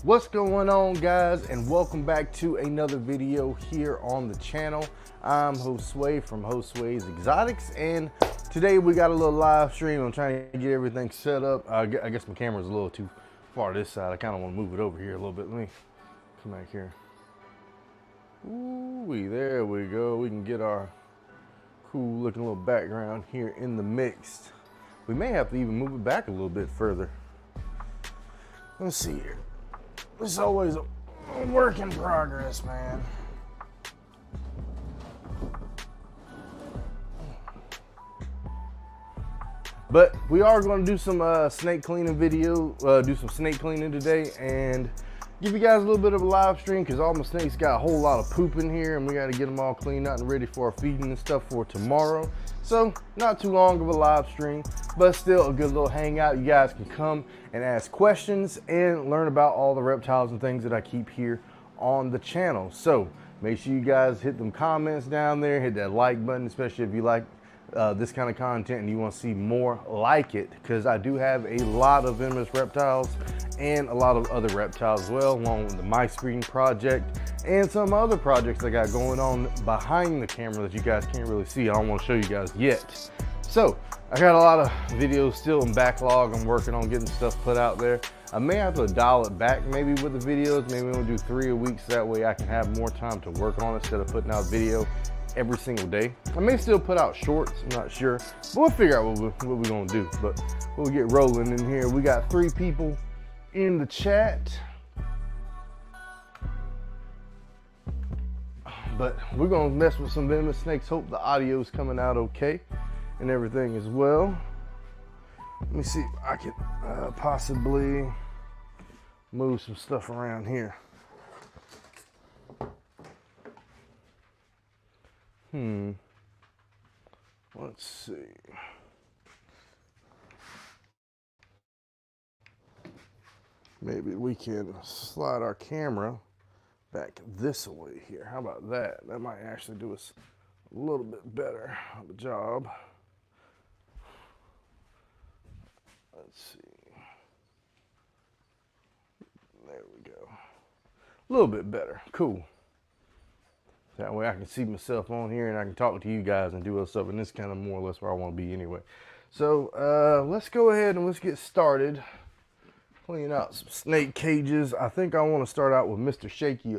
What's going on, guys, and welcome back to another video here on the channel. I'm Josue from Josue's Exotics, and today we got a little live stream. I'm trying to get everything set up. I guess my camera's a little too far this side. I kind of want to move it over here a little bit. Let me come back here. Ooh, there we go. We can get our cool looking little background here in the mix. We may have to even move it back a little bit further. Let's see here. It's always a work in progress, man. But we are going to do some snake cleaning video, do some snake cleaning today, and give you guys a little bit of a live stream because all my snakes got a whole lot of poop in here, and we got to get them all cleaned out and ready for our feeding and stuff for tomorrow. So not too long of a live stream, but still a good little hangout. You guys can come and ask questions and learn about all the reptiles and things that I keep here on the channel. So make sure you guys hit them comments down there, hit that like button, especially if you like this kind of content and you want to see more like it, because I do have a lot of venomous reptiles and a lot of other reptiles as well, along with the mice breeding project and some other projects I got going on behind the camera that you guys can't really see. I don't want to show you guys yet. So I got a lot of videos still in backlog. I'm working on getting stuff put out there. I may have to dial it back maybe with the videos. Maybe we'll do 3 a week so that way I can have more time to work on it instead of putting out video every single day. I may still put out shorts, I'm not sure, but we'll figure out what we're gonna do. But we'll get rolling in here. We got 3 people in the chat, but we're gonna mess with some venomous snakes. Hope the audio's coming out okay and everything as well. Let me see if I can possibly move some stuff around here. Let's see. Maybe we can slide our camera back this way here. How about that? That might actually do us a little bit better of a job. Let's see. There we go. A little bit better. Cool. That way I can see myself on here and I can talk to you guys and do other stuff. And this is kind of more or less where I want to be anyway. So let's go ahead and let's get started. Clean out some snake cages. I think I want to start out with Mr. Shaky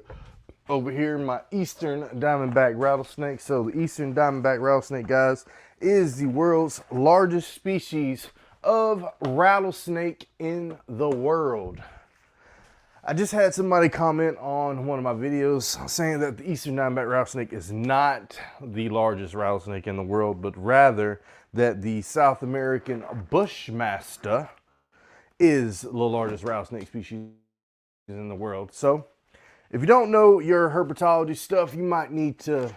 over here, my Eastern diamondback rattlesnake. So the Eastern diamondback rattlesnake, guys, is the world's largest species of rattlesnake in the world. I just had somebody comment on one of my videos saying that the Eastern diamondback rattlesnake is not the largest rattlesnake in the world, but rather that the South American Bushmaster is the largest rattlesnake species in the world. So if you don't know your herpetology stuff, you might need to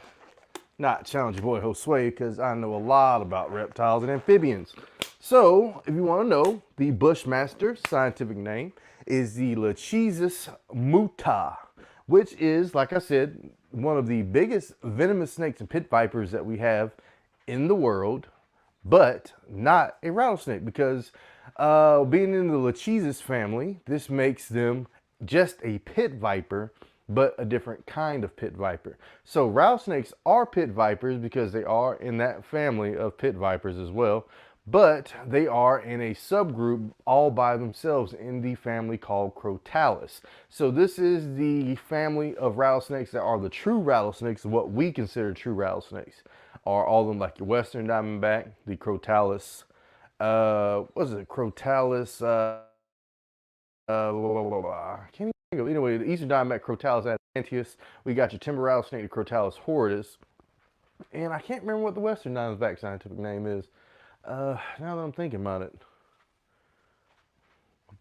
not challenge your boy Josue, because I know a lot about reptiles and amphibians. So if you want to know, the Bushmaster scientific name is the Chlrohexadine muta, which is, like I said, one of the biggest venomous snakes and pit vipers that we have in the world, but not a rattlesnake, because being in the Chlrohexadine family, this makes them just a pit viper, but a different kind of pit viper. So rattlesnakes are pit vipers because they are in that family of pit vipers as well, but they are in a subgroup all by themselves in the family called Crotalus. So this is the family of rattlesnakes that are the true rattlesnakes, what we consider true rattlesnakes. Are all of them like your Western diamondback, the Crotalus, what is it, Crotalus, I can't even think of it. Anyway, the Eastern diamondback, Crotalus atlanteus. We got your timber rattlesnake, the Crotalus horridus. And I can't remember what the Western diamondback scientific name is. Now that I'm thinking about it.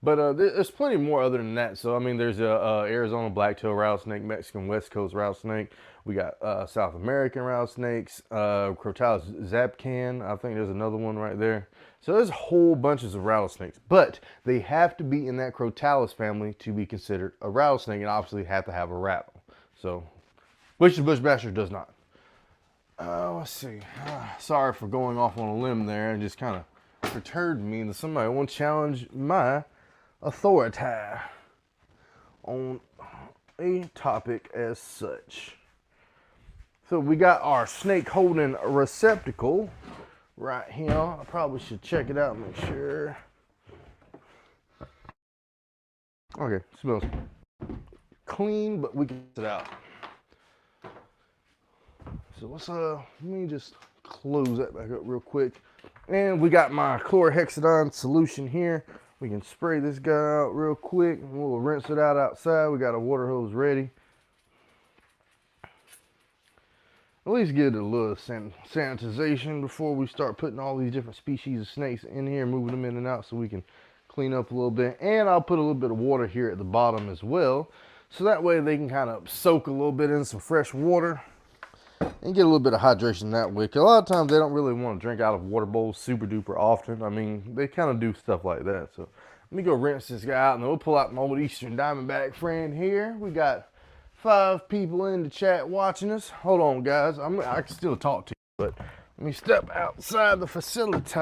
But there's plenty more other than that. So, I mean, there's a Arizona black-tailed rattlesnake, Mexican West Coast rattlesnake. We got South American rattlesnakes, Crotalus zabcan. I think there's another one right there. So there's a whole bunches of rattlesnakes. But they have to be in that Crotalus family to be considered a rattlesnake, and obviously have to have a rattle. So, which the Bushmaster does not. Let's see. Sorry for going off on a limb there and just kind of perturbed me that somebody won't challenge my authority. on a topic as such. So we got our snake holding receptacle right here. I probably should check it out and make sure. Okay, smells clean, but we can get it out. So let me just close that back up real quick. And we got my Chlrohexadine Solution here. We can spray this guy out real quick. We'll rinse it out outside. We got a water hose ready. At least get a little sanitization before we start putting all these different species of snakes in here, moving them in and out so we can clean up a little bit. And I'll put a little bit of water here at the bottom as well, so that way they can kind of soak a little bit in some fresh water and get a little bit of hydration that way. Because a lot of times they don't really want to drink out of water bowls super duper often. I mean, they kind of do stuff like that. So let me go rinse this guy out, and then we'll pull out my old Eastern Diamondback friend here. We got 5 people in the chat watching us. Hold on, guys. I can still talk to you, but let me step outside the facility,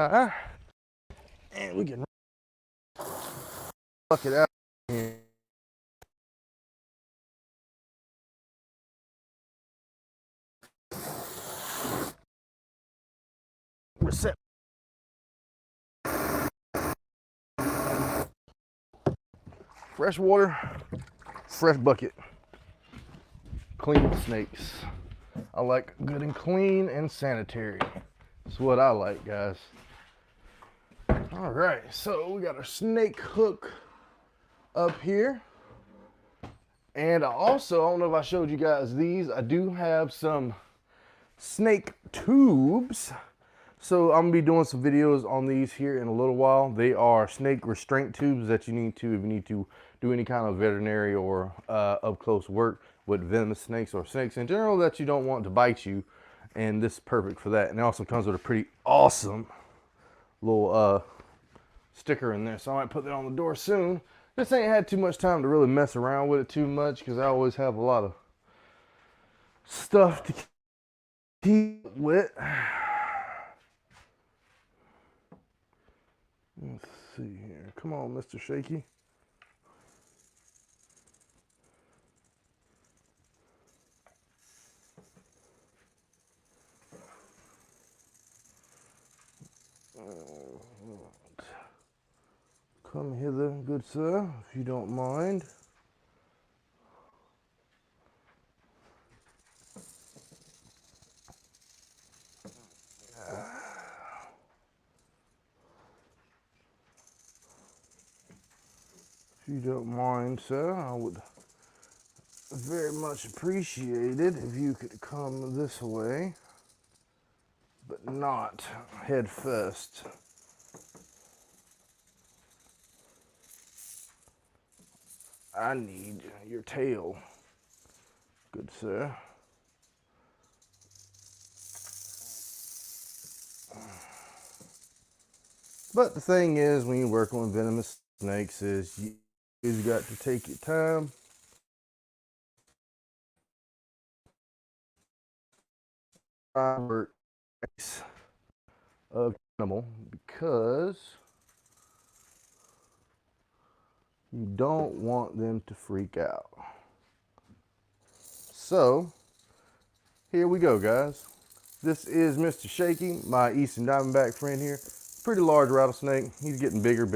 and we can fuck it out here. Reset. Fresh water, fresh bucket, clean snakes. I like good and clean and sanitary. That's what I like, guys. All right, so we got our snake hook up here. And I don't know if I showed you guys these. I do have some snake tubes. So I'm gonna be doing some videos on these here in a little while. They are snake restraint tubes that you need to, if you need to do any kind of veterinary or up close work with venomous snakes or snakes in general that you don't want to bite you. And this is perfect for that. And it also comes with a pretty awesome little sticker in there. So I might put that on the door soon. This ain't had too much time to really mess around with it too much, because I always have a lot of stuff to keep with. Let's see here. Come on, Mr. Shaky. Come hither, good sir, if you don't mind. If you don't mind, sir, I would very much appreciate it if you could come this way, but not head first. I need your tail, good sir. But the thing is, when you're working with venomous snakes, is you've got to take your time. Work of animal, because you don't want them to freak out. So here we go, guys. This is Mr. Shaky, my Eastern Diamondback friend here. Pretty large rattlesnake. He's getting bigger.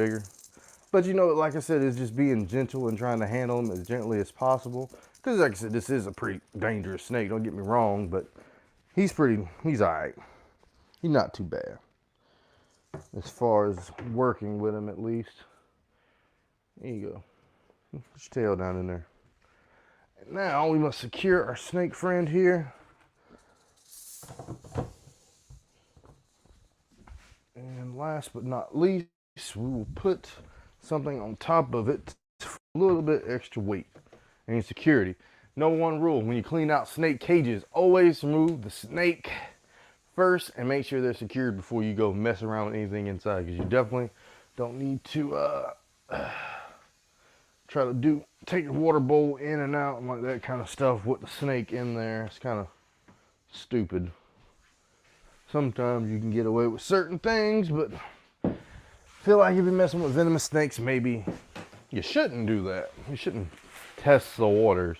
But you know, like I said, it's just being gentle and trying to handle him as gently as possible. Because like I said, this is a pretty dangerous snake, don't get me wrong, but he's all right. He's not too bad, as far as working with him at least. There you go. Put your tail down in there. And now we must secure our snake friend here. And last but not least, we will put something on top of it for a little bit extra weight and security. No one rule: when you clean out snake cages, always remove the snake first and make sure they're secured before you go mess around with anything inside, because you definitely don't need to try to take your water bowl in and out and like that kind of stuff with the snake in there. It's kind of stupid. Sometimes you can get away with certain things, but I feel like if you're messing with venomous snakes, maybe you shouldn't do that. You shouldn't test the waters,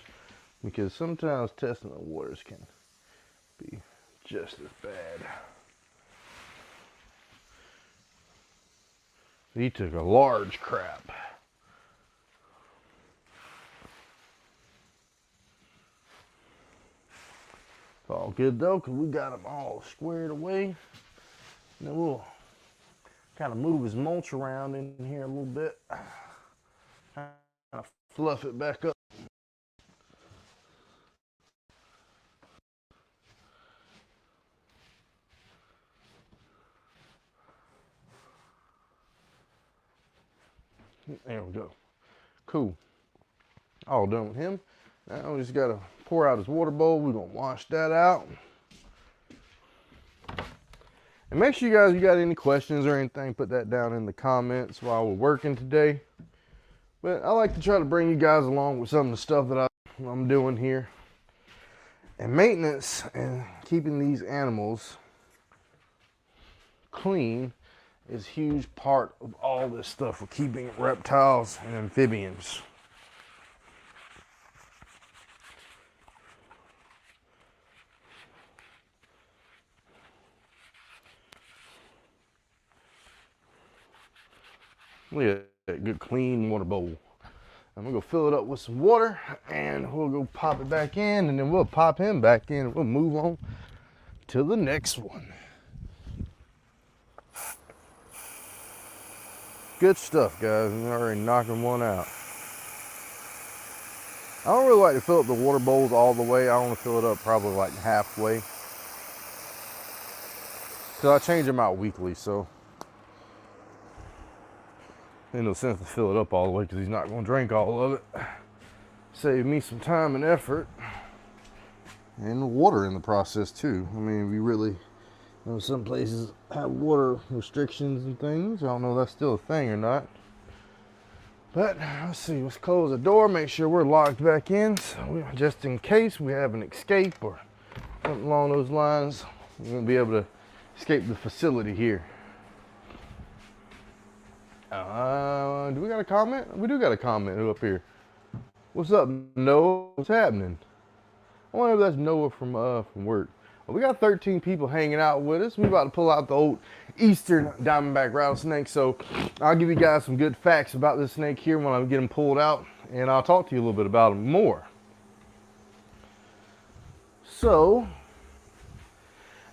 because sometimes testing the waters can be just as bad. He took a large crap. It's all good though, because we got him all squared away. And then we'll kind of move his mulch around in here a little bit. Kind of fluff it back up. There we go. Cool. All done with him. Now we just gotta pour out his water bowl. We're gonna wash that out. And make sure you got any questions or anything, put that down in the comments while we're working today. But I like to try to bring you guys along with some of the stuff that I'm doing here. And maintenance and keeping these animals clean is a huge part of all this stuff for keeping reptiles and amphibians. Look at that good clean water bowl. I'm gonna go fill it up with some water and we'll go pop it back in, and then we'll pop him back in and we'll move on to the next one. Good stuff, guys. I'm already knocking one out. I don't really like to fill up the water bowls all the way. I want to fill it up probably like halfway, because I change them out weekly, so ain't no sense to fill it up all the way because he's not going to drink all of it. Save me some time and effort and water in the process too. I mean, we really, you know, some places have water restrictions and things. I don't know if that's still a thing or not. But let's see, let's close the door, make sure we're locked back in, so just in case we have an escape or something along those lines, we won't be able to escape the facility here. Do we got a comment? We do got a comment up here. What's up, Noah? What's happening? I wonder if that's Noah from work. Well, we got 13 people hanging out with us. We about to pull out the old Eastern diamondback rattlesnake. So I'll give you guys some good facts about this snake here when I get him pulled out, and I'll talk to you a little bit about him more. So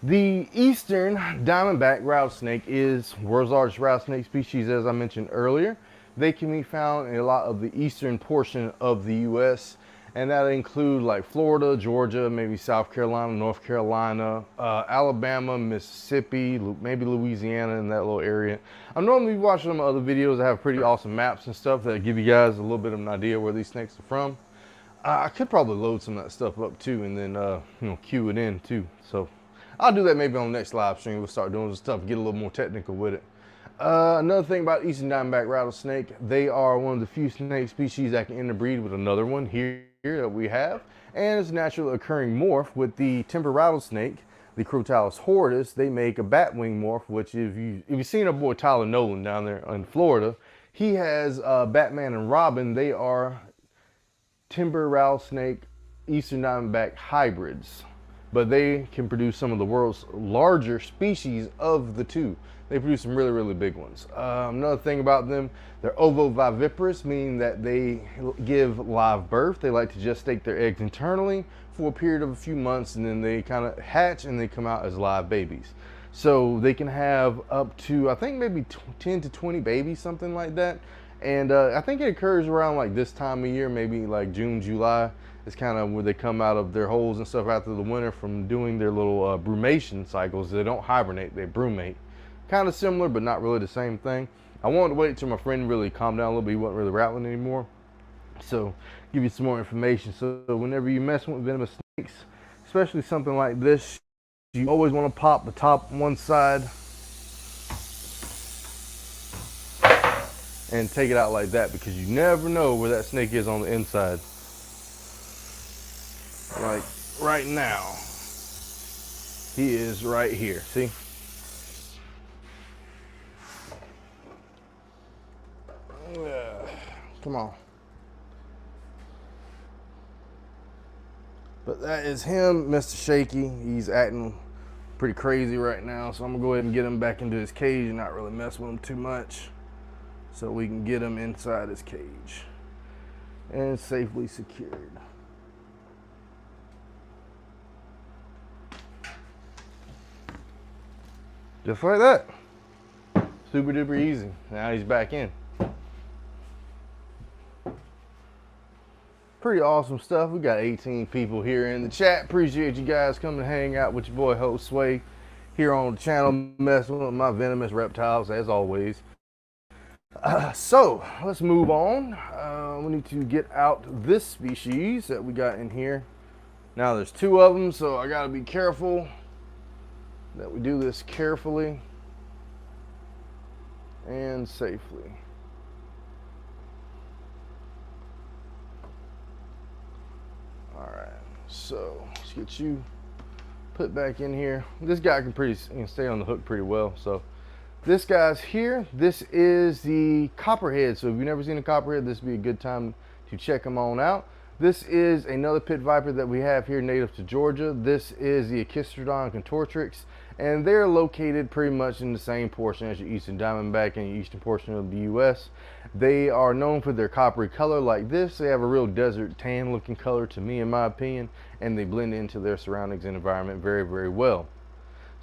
the Eastern diamondback rattlesnake is world's largest rattlesnake species, as I mentioned earlier. They can be found in a lot of the eastern portion of the U.S., and that include like Florida, Georgia, maybe South Carolina, North Carolina, Alabama, Mississippi, maybe Louisiana, in that little area. I'm normally watching some other videos that have pretty awesome maps and stuff that give you guys a little bit of an idea where these snakes are from. I could probably load some of that stuff up too, and then you know, cue it in too. So I'll do that maybe on the next live stream. We'll start doing some stuff, get a little more technical with it. Another thing about Eastern diamondback rattlesnake, they are one of the few snake species that can interbreed with another one here that we have, and it's a naturally occurring morph with the timber rattlesnake, the Chlrohexadine horridus. They make a batwing morph, which if you've seen our boy Tyler Nolan down there in Florida, he has Batman and Robin. They are timber rattlesnake Eastern diamondback hybrids, but they can produce some of the world's larger species of the two. They produce some really, really big ones. Another thing about them, they're ovoviviparous, meaning that they give live birth. They like to gestate their eggs internally for a period of a few months, and then they kind of hatch and they come out as live babies. So they can have up to, I think maybe 10 to 20 babies, something like that. And I think it occurs around like this time of year, maybe like June, July. It's kind of where they come out of their holes and stuff after the winter from doing their little brumation cycles. They don't hibernate, they brumate. Kind of similar, but not really the same thing. I wanted to wait until my friend really calmed down a little bit. He wasn't really rattling anymore. So give you some more information. So whenever you mess with venomous snakes, especially something like this, you always want to pop the top one side and take it out like that, because you never know where that snake is on the inside. Like right now, he is right here, see? Come on. But that is him, Mr. Shaky. He's acting pretty crazy right now, so I'm gonna go ahead and get him back into his cage and not really mess with him too much, so we can get him inside his cage and safely secured. Just like that. Super duper easy. Now he's back in. Pretty awesome stuff. We got 18 people here in the chat. Appreciate you guys coming to hang out with your boy Host Sway here on the channel, messing with my venomous reptiles as always. So let's move on. We need to get out this species that we got in here. Now there's two of them, so I gotta be careful that we do this carefully and safely. Alright, so let's get you put back in here. This guy can stay on the hook pretty well. So this guy's here. This is the copperhead. So if you've never seen a copperhead, this would be a good time to check them on out. This is another pit viper that we have here native to Georgia. This is the Chlrohexadine Contortrix, and they're located pretty much in the same portion as your eastern diamondback and your eastern portion of the US. They are known for their coppery color like this. They have a real desert tan looking color to me, in my opinion, and they blend into their surroundings and environment very, very well.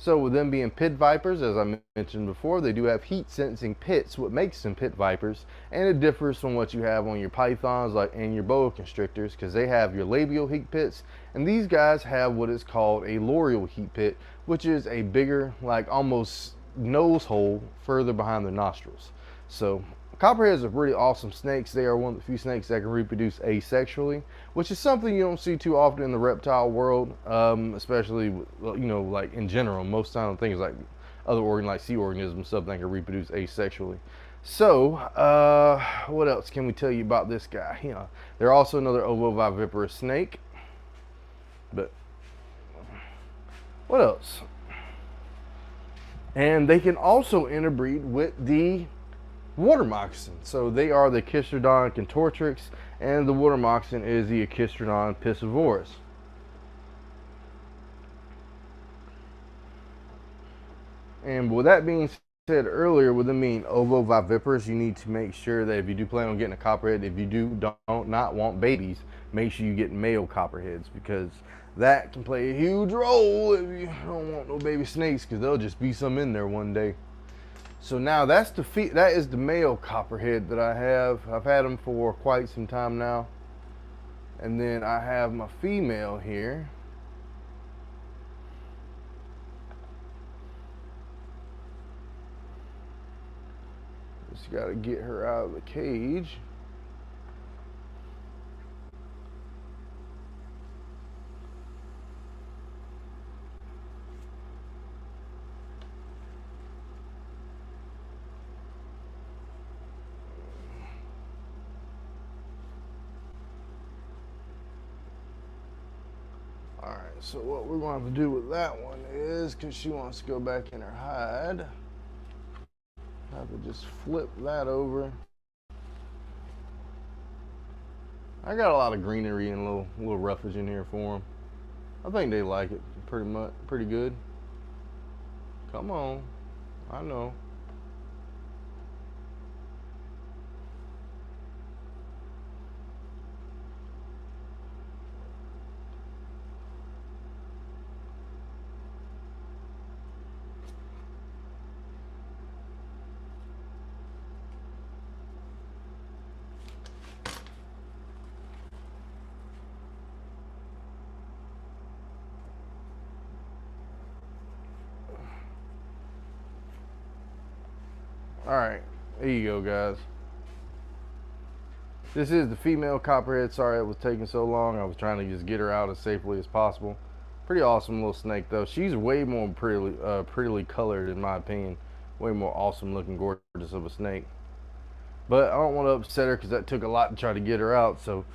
So with them being pit vipers, as I mentioned before, they do have heat sensing pits, what makes them pit vipers, and it differs from what you have on your pythons and your boa constrictors, because they have your labial heat pits, and these guys have what is called a loreal heat pit, which is a bigger, like almost nose hole further behind their nostrils. So copperheads are pretty awesome snakes. They are one of the few snakes that can reproduce asexually, which is something you don't see too often in the reptile world, especially, you know, like in general. Most time things like other like sea organisms, stuff that can reproduce asexually. So, what else can we tell you about this guy? You know, they're also another ovoviviparous snake. But what else? And they can also interbreed with the water moccasin. So they are the Chlrohexadine Contortrix, and the water moccasin is the Chlrohexadine piscivorus. And with that being said earlier, with them being ovoviviparous, you need to make sure that if you do plan on getting a copperhead, if you don't not want babies, make sure you get male copperheads, because that can play a huge role if you don't want no baby snakes, because there'll just be some in there one day. So now that is the male copperhead that I have. I've had them for quite some time now. And then I have my female here. Just got to get her out of the cage. Alright, so what we're going to have to do with that one is, because she wants to go back in her hide, I have to just flip that over. I got a lot of greenery and little roughage in here for them. I think they like it pretty good. Come on, I know. Alright, there you go, guys. This is the female copperhead. Sorry it was taking so long. I was trying to just get her out as safely as possible. Pretty awesome little snake though. She's way more prettily colored, in my opinion. Way more awesome looking, gorgeous of a snake. But I don't want to upset her because that took a lot to try to get her out. So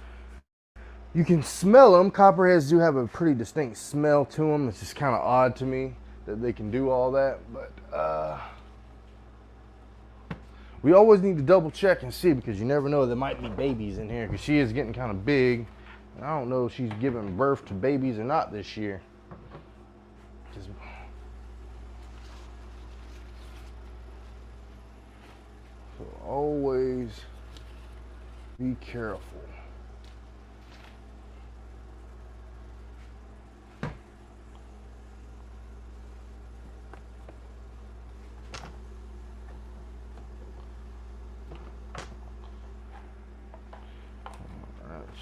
you can smell them. Copperheads do have a pretty distinct smell to them. It's just kind of odd to me that they can do all that. But we always need to double check and see, because you never know, there might be babies in here, because she is getting kind of big I don't know if she's giving birth to babies or not this year. Just so always be careful.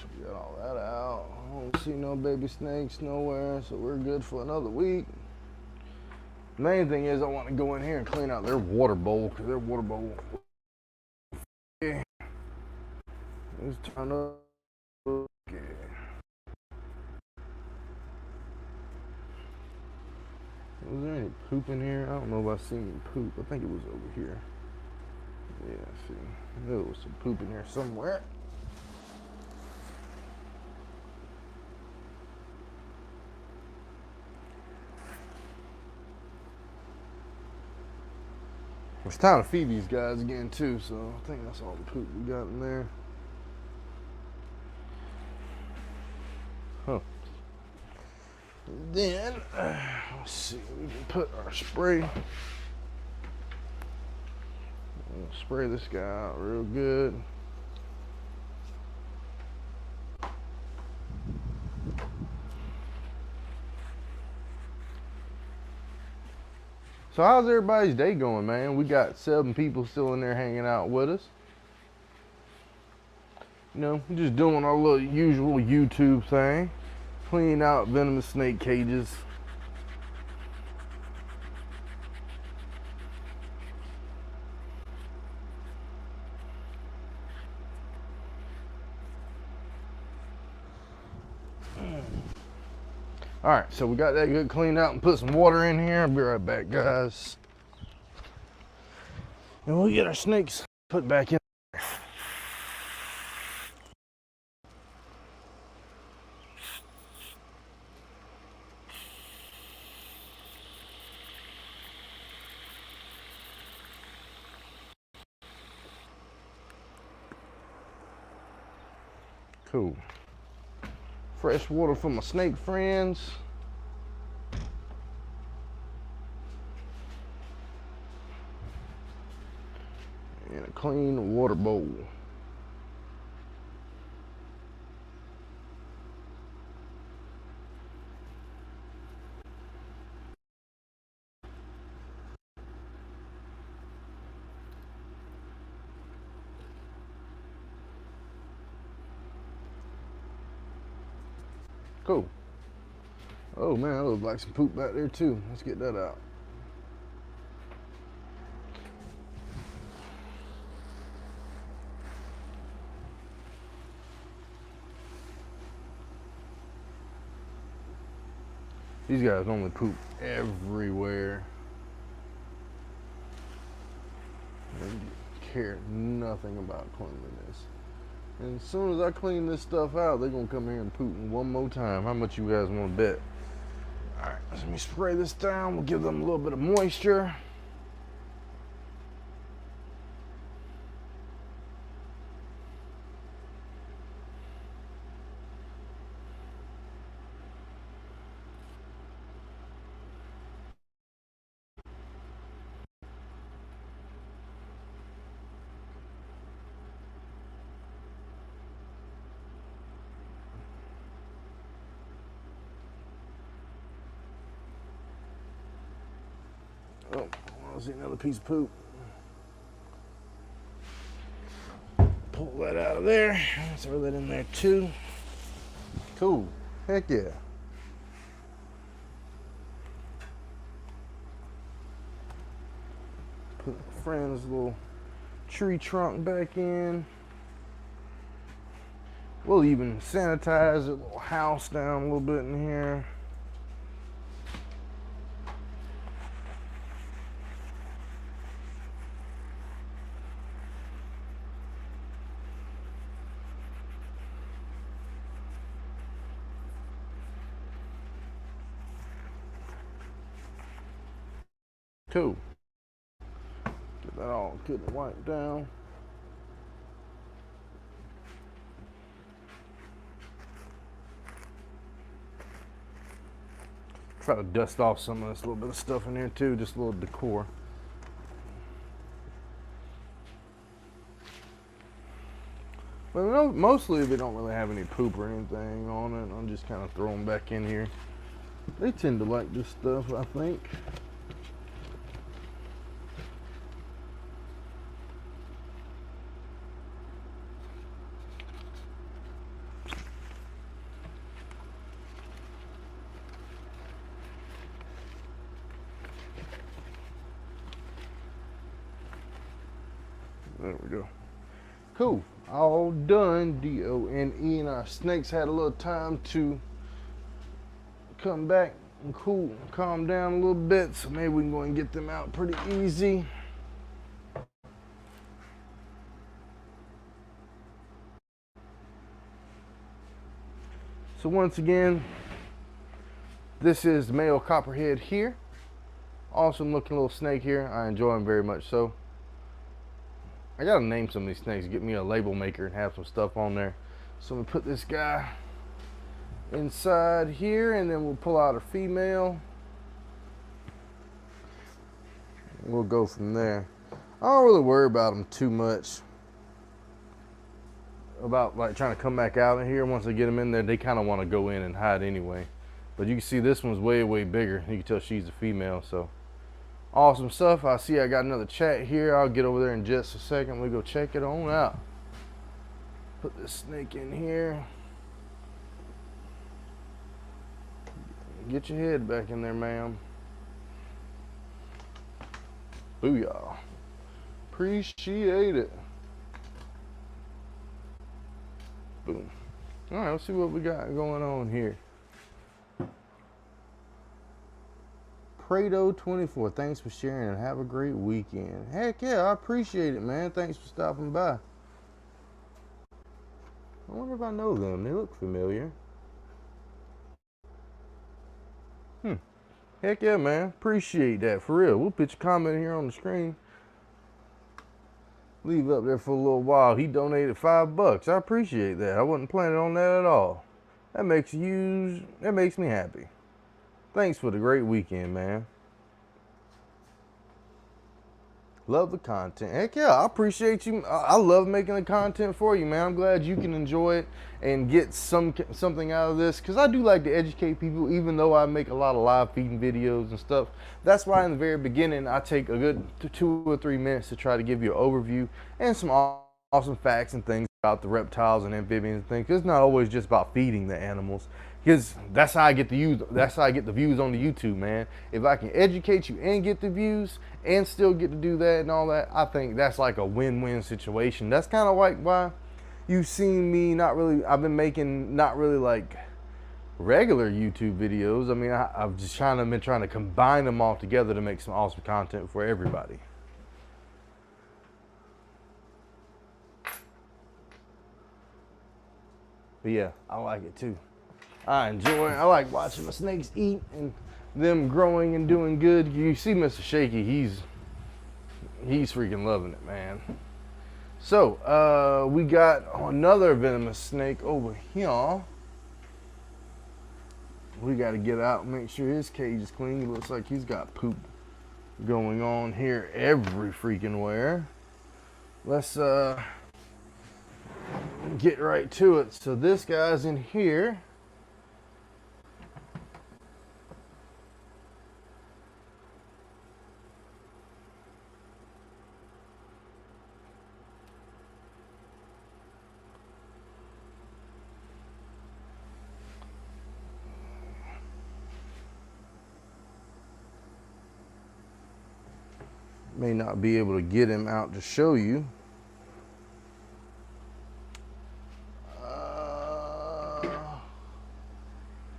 So we got all that out. I don't see no baby snakes nowhere, so we're good for another week. Main thing is I want to go in here and clean out their water bowl, because their water bowl, yeah, let's turn up. Okay. Was there any poop in here? I don't know if I seen any poop. I think it was over here. Yeah, see, there was some poop in here somewhere. It's time to feed these guys again too, so I think that's all the poop we got in there. Huh. Then, let's see, we can put our spray. We'll spray this guy out real good. So how's everybody's day going, man? We got 7 people still in there hanging out with us. You know, just doing our little usual YouTube thing. Cleaning out venomous snake cages. All right, so we got that good cleaned out and put some water in here. I'll be right back, guys. And we'll get our snakes put back in. Cool. Fresh water for my snake friends. And a clean water bowl. Cool. Oh man, that looks like some poop back there too. Let's get that out. These guys normally poop everywhere. They care nothing about cleanliness. And as soon as I clean this stuff out, they're gonna come here and poop one more time. How much you guys want to bet? All right, let me spray this down. We'll give them a little bit of moisture. Oh, I see another piece of poop. Pull that out of there. Throw that in there too. Cool. Heck yeah. Put friend's little tree trunk back in. We'll even sanitize the little house down a little bit in here. Cool. Get that all good and wiped down. Try to dust off some of this little bit of stuff in there too, just a little decor. But no, mostly they don't really have any poop or anything on it. I'll just kind of throw them back in here. They tend to like this stuff, I think. There we go. Cool. All done. D-O-N-E. And our snakes had a little time to come back and calm down a little bit. So maybe we can go and get them out pretty easy. So once again, this is the male copperhead here. Awesome looking little snake here. I enjoy him very much so. I gotta name some of these snakes, get me a label maker and have some stuff on there. So I'm gonna put this guy inside here and then we'll pull out a female. We'll go from there. I don't really worry about them too much. About like trying to come back out of here. Once I get them in there, they kind of want to go in and hide anyway. But you can see this one's way bigger. You can tell she's a female, so awesome stuff. I see I got another chat here. I'll get over there in just a second. We'll go check it on out. Put this snake in here. Get your head back in there, ma'am. Booyah. Appreciate it. Boom. All right, let's see what we got going on here. Prado24, thanks for sharing and have a great weekend. Heck yeah, I appreciate it, man. Thanks for stopping by. I wonder if I know them. They look familiar. Heck yeah, man. Appreciate that, for real. We'll put your comment here on the screen. Leave it up there for a little while. He donated $5. I appreciate that. I wasn't planning on that at all. That makes me happy. Thanks for the great weekend, man. Love the content. Heck yeah, I appreciate you. I love making the content for you, man. I'm glad you can enjoy it and get something out of this, because I do like to educate people, even though I make a lot of live feeding videos and stuff. That's why in the very beginning I take a good 2 or 3 minutes to try to give you an overview and some awesome facts and things about the reptiles and amphibians and things. It's not always just about feeding the animals, because that's how I get the views on the YouTube, man. If I can educate you and get the views and still get to do that and all that, I think that's like a win-win situation. That's kind of like why you've seen me I've been making not really like regular YouTube videos. I mean, I've just been trying to combine them all together to make some awesome content for everybody. But yeah, I like it too. I like watching my snakes eat and them growing and doing good. You see Mr. Shaky, he's freaking loving it, man. So, we got another venomous snake over here. We got to get out and make sure his cage is clean. It looks like he's got poop going on here every freaking where. Let's get right to it. So this guy's in here. May not be able to get him out to show you.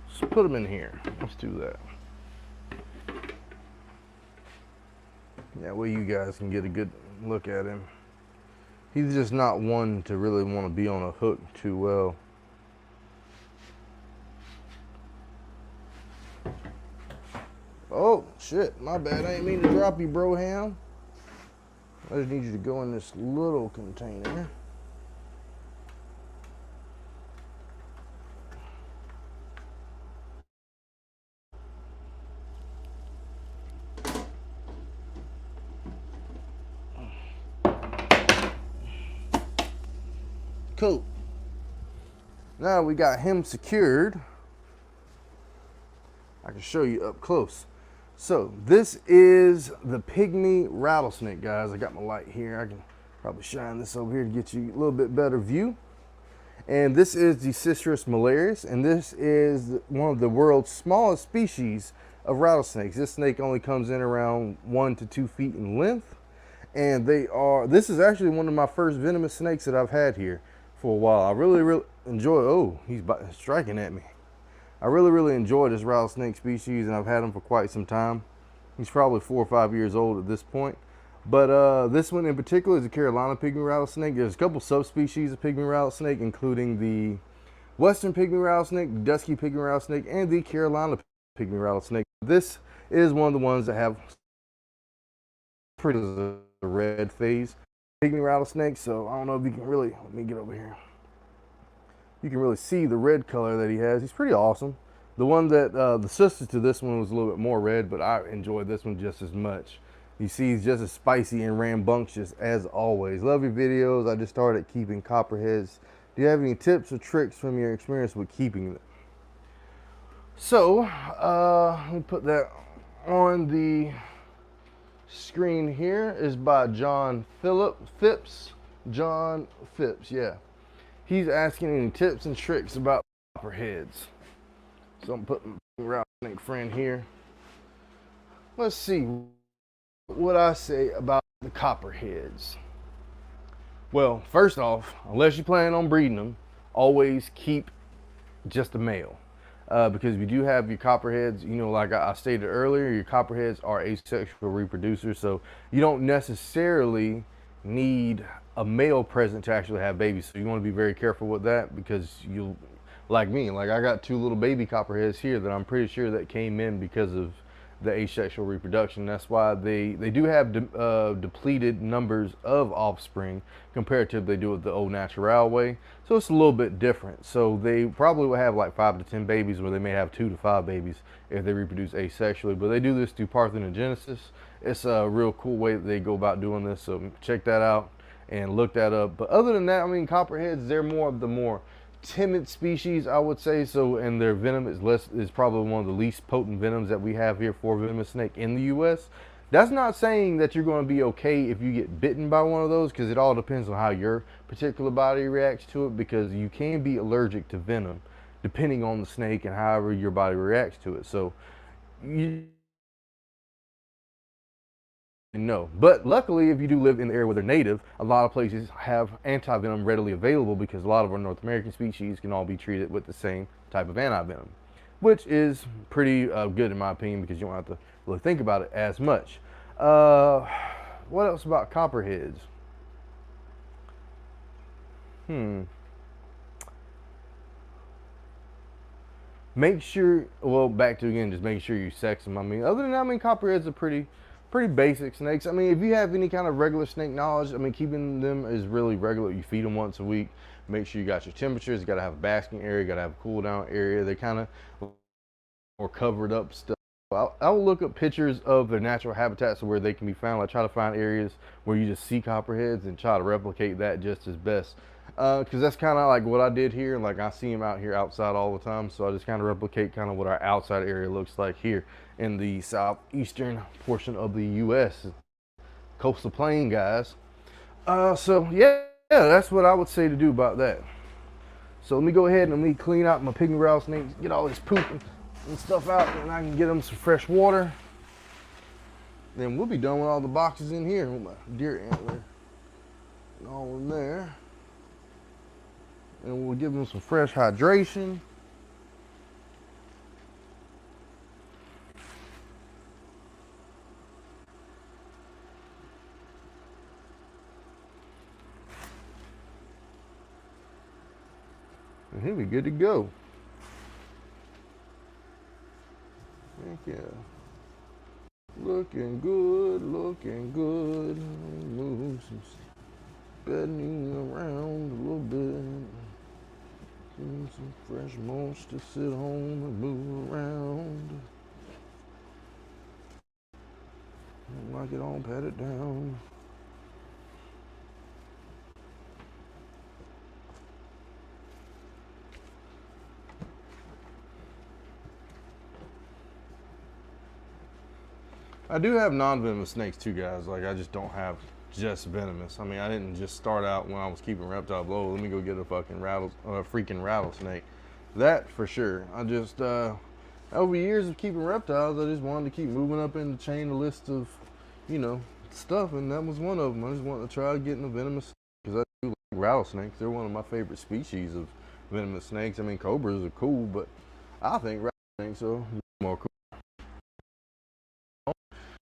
Let's put him in here. Let's do that. That way you guys can get a good look at him. He's just not one to really want to be on a hook too well. Oh, shit, my bad. I ain't mean to drop you, bro ham. I just need you to go in this little container. Cool. Now we got him secured. I can show you up close. So this is the pygmy rattlesnake, guys. I got my light here. I can probably shine this over here to get you a little bit better view. And this is the Cypress Mulch, and this is one of the world's smallest species of rattlesnakes. This snake only comes in around 1 to 2 feet in length, and this is actually one of my first venomous snakes that I've had here for a while. I really enjoy. Oh, he's striking at me. I really enjoy this rattlesnake species, and I've had him for quite some time. He's probably 4 or 5 years old at this point. But this one in particular is a Carolina pygmy rattlesnake. There's a couple subspecies of pygmy rattlesnake, including the western pygmy rattlesnake, the dusky pygmy rattlesnake, and the Carolina pygmy rattlesnake. This is one of the ones that have pretty the red phase pygmy rattlesnake. So I don't know if you can really, let me get over here. You can really see the red color that he has. He's pretty awesome. The one that, the sister to this one was a little bit more red, but I enjoyed this one just as much. You see, he's just as spicy and rambunctious as always. Love your videos. I just started keeping copperheads. Do you have any tips or tricks from your experience with keeping them? So, let me put that on the screen here. Is by John Phipps. John Phipps, yeah. He's asking any tips and tricks about copperheads. So I'm putting my rattlesnake friend here. Let's see what I say about the copperheads. Well, first off, unless you plan on breeding them, always keep just a male. Because if you do have your copperheads, you know, like I stated earlier, your copperheads are asexual reproducers, so you don't necessarily need a male present to actually have babies. So you want to be very careful with that, because you'll, like me, like I got 2 little baby copperheads here that I'm pretty sure that came in because of the asexual reproduction. That's why they do have depleted numbers of offspring compared to if they do it the old natural way. So it's a little bit different. So they probably will have like 5 to 10 babies, where they may have 2 to 5 babies if they reproduce asexually. But they do this through parthenogenesis. It's a real cool way that they go about doing this. So check that out and look that up. But other than that, I mean, copperheads, they're more of the more timid species, I would say. So, and their venom is probably one of the least potent venoms that we have here for venomous snake in the US. That's not saying that you're going to be okay if you get bitten by one of those, because it all depends on how your particular body reacts to it, because you can be allergic to venom depending on the snake and however your body reacts to it. So no, but luckily, if you do live in the area where they're native, a lot of places have anti-venom readily available, because a lot of our North American species can all be treated with the same type of anti-venom, which is pretty good in my opinion, because you don't have to really think about it as much. What else about copperheads? Make sure, well, back to again, just make sure you sex them. I mean, other than that, I mean, copperheads are pretty basic snakes. I mean, if you have any kind of regular snake knowledge, I mean, keeping them is really regular. You feed them once a week. Make sure you got your temperatures. You got to have a basking area. You got to have a cool down area. They kind of more covered up stuff. I'll look up pictures of their natural habitats where they can be found. I try to find areas where you just see copperheads and try to replicate that just as best. Because that's kind of like what I did here. Like, I see them out here outside all the time, so I just kind of replicate kind of what our outside area looks like here in the southeastern portion of the U.S. coastal plain, guys. So yeah, that's what I would say to do about that. So let me go ahead and let me clean out my pygmy rattlesnakes, get all this poop and stuff out, and I can get them some fresh water. Then we'll be done with all the boxes in here with my deer antler and all in there. And we'll give them some fresh hydration. And he'll be good to go. Thank you. Looking good, looking good. Move some bedding around a little bit. Give him some fresh mulch to sit on and move around. Don't like it all patted down. I do have non-venomous snakes too, guys. Like, I just don't have just venomous. I mean, I didn't just start out when I was keeping reptiles. Oh, let me go get a fucking freaking rattlesnake. That for sure. I just over years of keeping reptiles, I just wanted to keep moving up in the chain, the list of, you know, stuff, and that was one of them. I just wanted to try getting a venomous because I do like rattlesnakes. They're one of my favorite species of venomous snakes. I mean, cobras are cool, but I think rattlesnakes are more cool.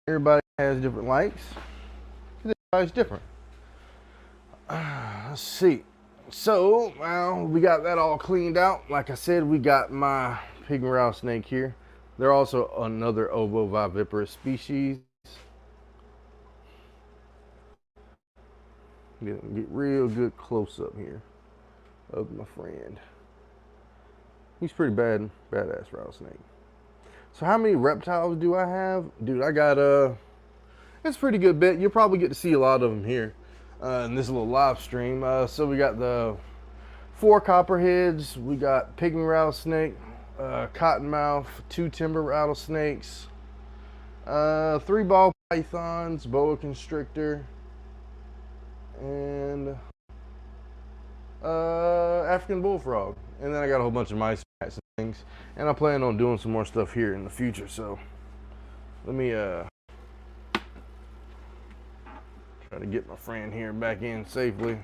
Everybody has different likes. Everybody's different. Let's see. So, well, we got that all cleaned out. Like I said, we got my pygmy rattlesnake here. They're also another ovoviviparous species. Get real good close up here of my friend. He's pretty badass rattlesnake. So how many reptiles do I have? Dude, I got it's a pretty good bit. You'll probably get to see a lot of them here in this little live stream. So we got the 4 copperheads, we got pygmy rattlesnake, cottonmouth, 2 timber rattlesnakes, 3 ball pythons, boa constrictor, and African bullfrog. And then I got a whole bunch of mice and things. And I plan on doing some more stuff here in the future. So let me try to get my friend here back in safely.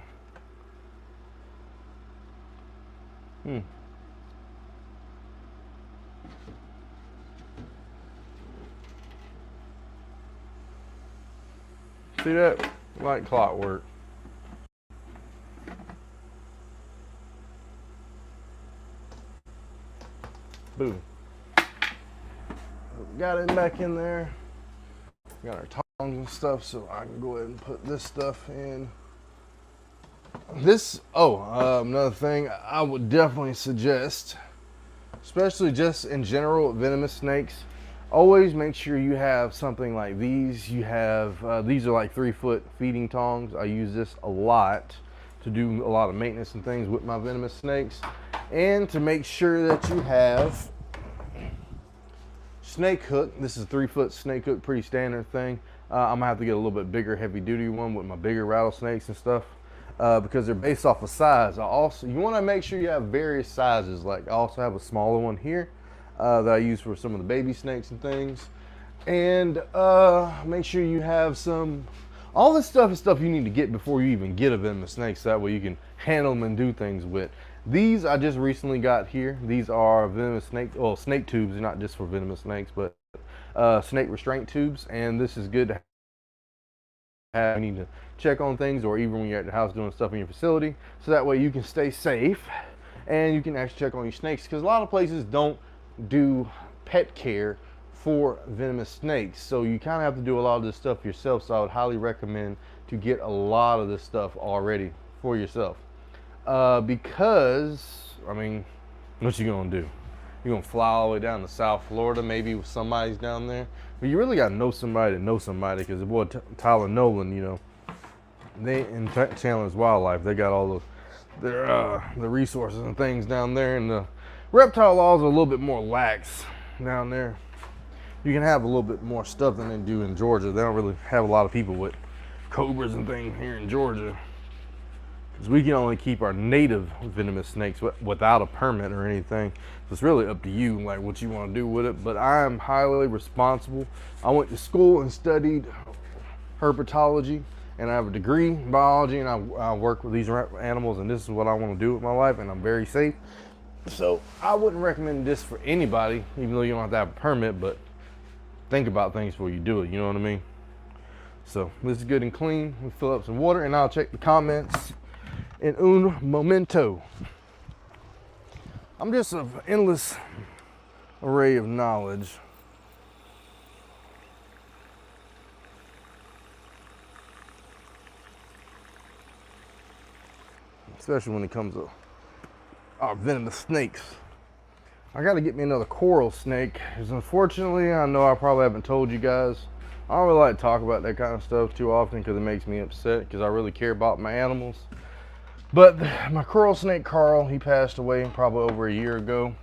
See that? Like clockwork. Boom. Got it back in there. Got our tongs and stuff, so I can go ahead and put this stuff in. This, another thing I would definitely suggest, especially just in general, venomous snakes, always make sure you have something like these. You have, these are like 3-foot feeding tongs. I use this a lot to do a lot of maintenance and things with my venomous snakes. And to make sure that you have snake hook. This is a 3-foot snake hook, pretty standard thing. I'm gonna have to get a little bit bigger, heavy duty one with my bigger rattlesnakes and stuff because they're based off of size. You want to make sure you have various sizes. Like I also have a smaller one here that I use for some of the baby snakes and things. And make sure you have some. All this stuff is stuff you need to get before you even get a venomous snake, so that way you can handle them and do things with. These I just recently got here. These are venomous snake tubes. They're not just for venomous snakes, but snake restraint tubes. And this is good to have. You need to check on things, or even when you're at the house doing stuff in your facility, so that way you can stay safe and you can actually check on your snakes. Because a lot of places don't do pet care for venomous snakes, so you kind of have to do a lot of this stuff yourself. So I would highly recommend to get a lot of this stuff already for yourself. Because, I mean, what you gonna do? You're gonna fly all the way down to South Florida, maybe with somebody's down there. But you really gotta know somebody to know somebody, because the boy Tyler Nolan, you know, they in Chandler's Wildlife, they got all the resources and things down there, and the reptile laws are a little bit more lax down there. You can have a little bit more stuff than they do in Georgia. They don't really have a lot of people with cobras and things here in Georgia, because we can only keep our native venomous snakes without a permit or anything. So it's really up to you, like what you want to do with it. But I am highly responsible. I went to school and studied herpetology, and I have a degree in biology, and I work with these animals, and this is what I want to do with my life, and I'm very safe. So I wouldn't recommend this for anybody, even though you don't have to have a permit, but think about things before you do it, you know what I mean? So this is good and clean. We fill up some water, and I'll check the comments in un momento. I'm just an endless array of knowledge. Especially when it comes to our venomous snakes. I gotta get me another coral snake, because unfortunately, I know I probably haven't told you guys, I don't really like to talk about that kind of stuff too often, because it makes me upset, because I really care about my animals. But my coral snake Carl, he passed away probably over a year ago.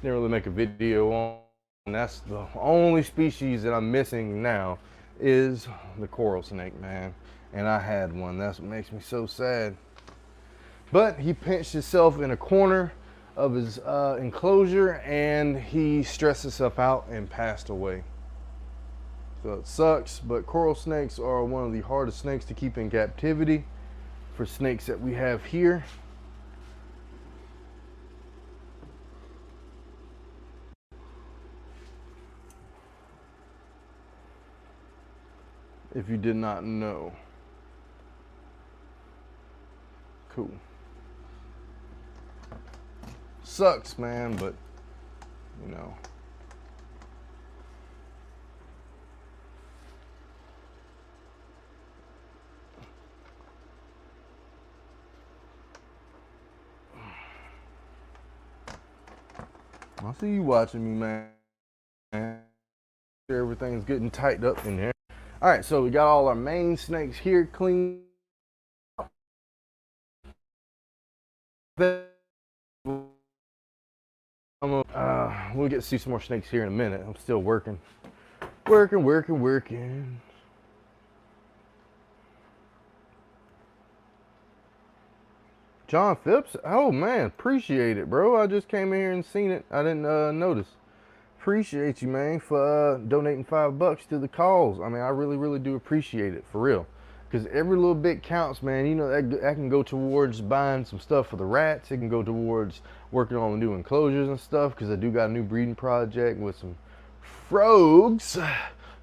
Didn't really make a video on And that's the only species that I'm missing now is the coral snake, man. And I had one. That's what makes me so sad. But he pinched himself in a corner of his enclosure and he stressed himself out and passed away. So it sucks, but coral snakes are one of the hardest snakes to keep in captivity for snakes that we have here. If you did not know. Cool. Sucks, man, but you know. I see you watching me, man. Everything's getting tightened up in there. All right, so we got all our main snakes here clean. We'll get to see some more snakes here in a minute. I'm still working. Working. John Phipps? Oh man, appreciate it, bro. I just came in here and seen it. I didn't notice. Appreciate you, man, for donating $5 to the cause. I mean, I really do appreciate it, for real. Because every little bit counts, man. You know, that can go towards buying some stuff for the rats. It can go towards working on the new enclosures and stuff, because I do got a new breeding project with some frogs.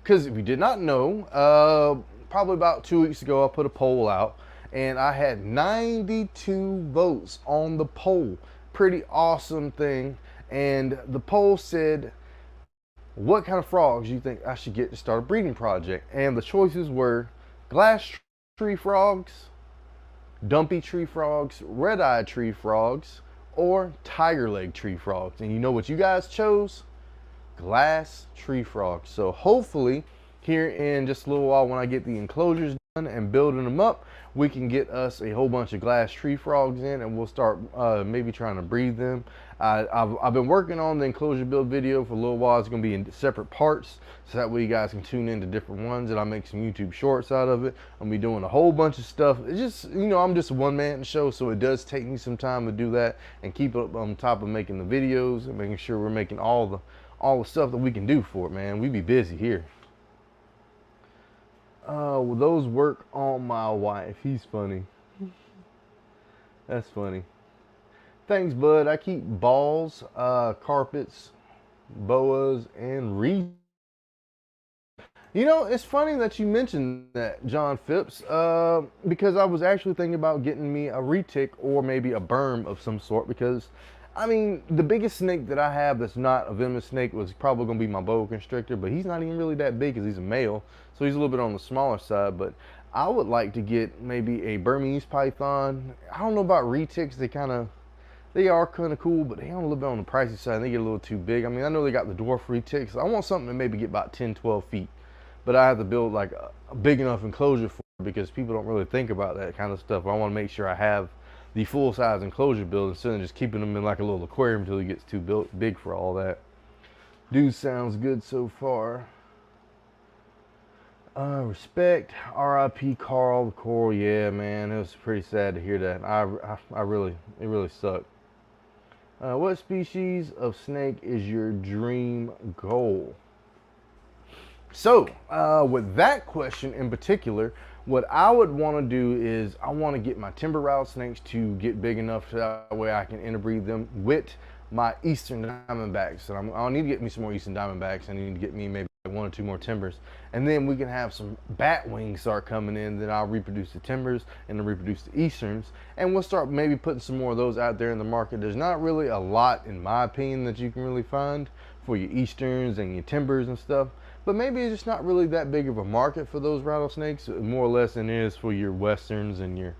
Because if you did not know, probably about 2 weeks ago, I put a poll out, and I had 92 votes on the poll. Pretty awesome thing. And the poll said, what kind of frogs you think I should get to start a breeding project? And the choices were glass tree frogs, dumpy tree frogs, red-eyed tree frogs, or tiger leg tree frogs. And you know what you guys chose? Glass tree frogs. So hopefully here in just a little while, when I get the enclosures done and building them up, we can get us a whole bunch of glass tree frogs in, and we'll start maybe trying to breed them. I've been working on the enclosure build video for a little while. It's going to be in separate parts, so that way you guys can tune into different ones, and I'll make some YouTube shorts out of it. I'll be doing a whole bunch of stuff. It's just, you know, I'm just a one-man show, so it does take me some time to do that and keep up on top of making the videos and making sure we're making all the stuff that we can do for it, man. We be busy here. Well, those work on my wife. He's funny. That's funny. Thanks, bud. I keep balls, carpets, boas, and reeds. You know, it's funny that you mentioned that, John Phipps, because I was actually thinking about getting me a retic or maybe a berm of some sort, because I mean, the biggest snake that I have that's not a venomous snake was probably going to be my boa constrictor, but he's not even really that big because he's a male, so he's a little bit on the smaller side. But I would like to get maybe a Burmese python. I don't know about retics. They are kind of cool, but they are a little bit on the pricey side. They get a little too big. I mean, I know they got the dwarf retics. I want something to maybe get about 10, 12 feet, but I have to build like a big enough enclosure for it, because people don't really think about that kind of stuff. I want to make sure I have the full-size enclosure build instead of just keeping them in like a little aquarium until he gets too big for all that. Dude, sounds good so far. Respect, R.I.P. Carl the Coral. Yeah, man, it was pretty sad to hear that. It really sucked. What species of snake is your dream goal? So, with that question in particular, what I would want to do is I want to get my timber rattlesnakes to get big enough so that way I can interbreed them with my eastern diamondbacks. And I'll need to get me some more eastern diamondbacks. I need to get me maybe 1 or 2 more timbers. And then we can have some bat wings start coming in. Then I'll reproduce the timbers and then reproduce the easterns. And we'll start maybe putting some more of those out there in the market. There's not really a lot, in my opinion, that you can really find for your easterns and your timbers and stuff. But maybe it's just not really that big of a market for those rattlesnakes, more or less than it is for your westerns and your,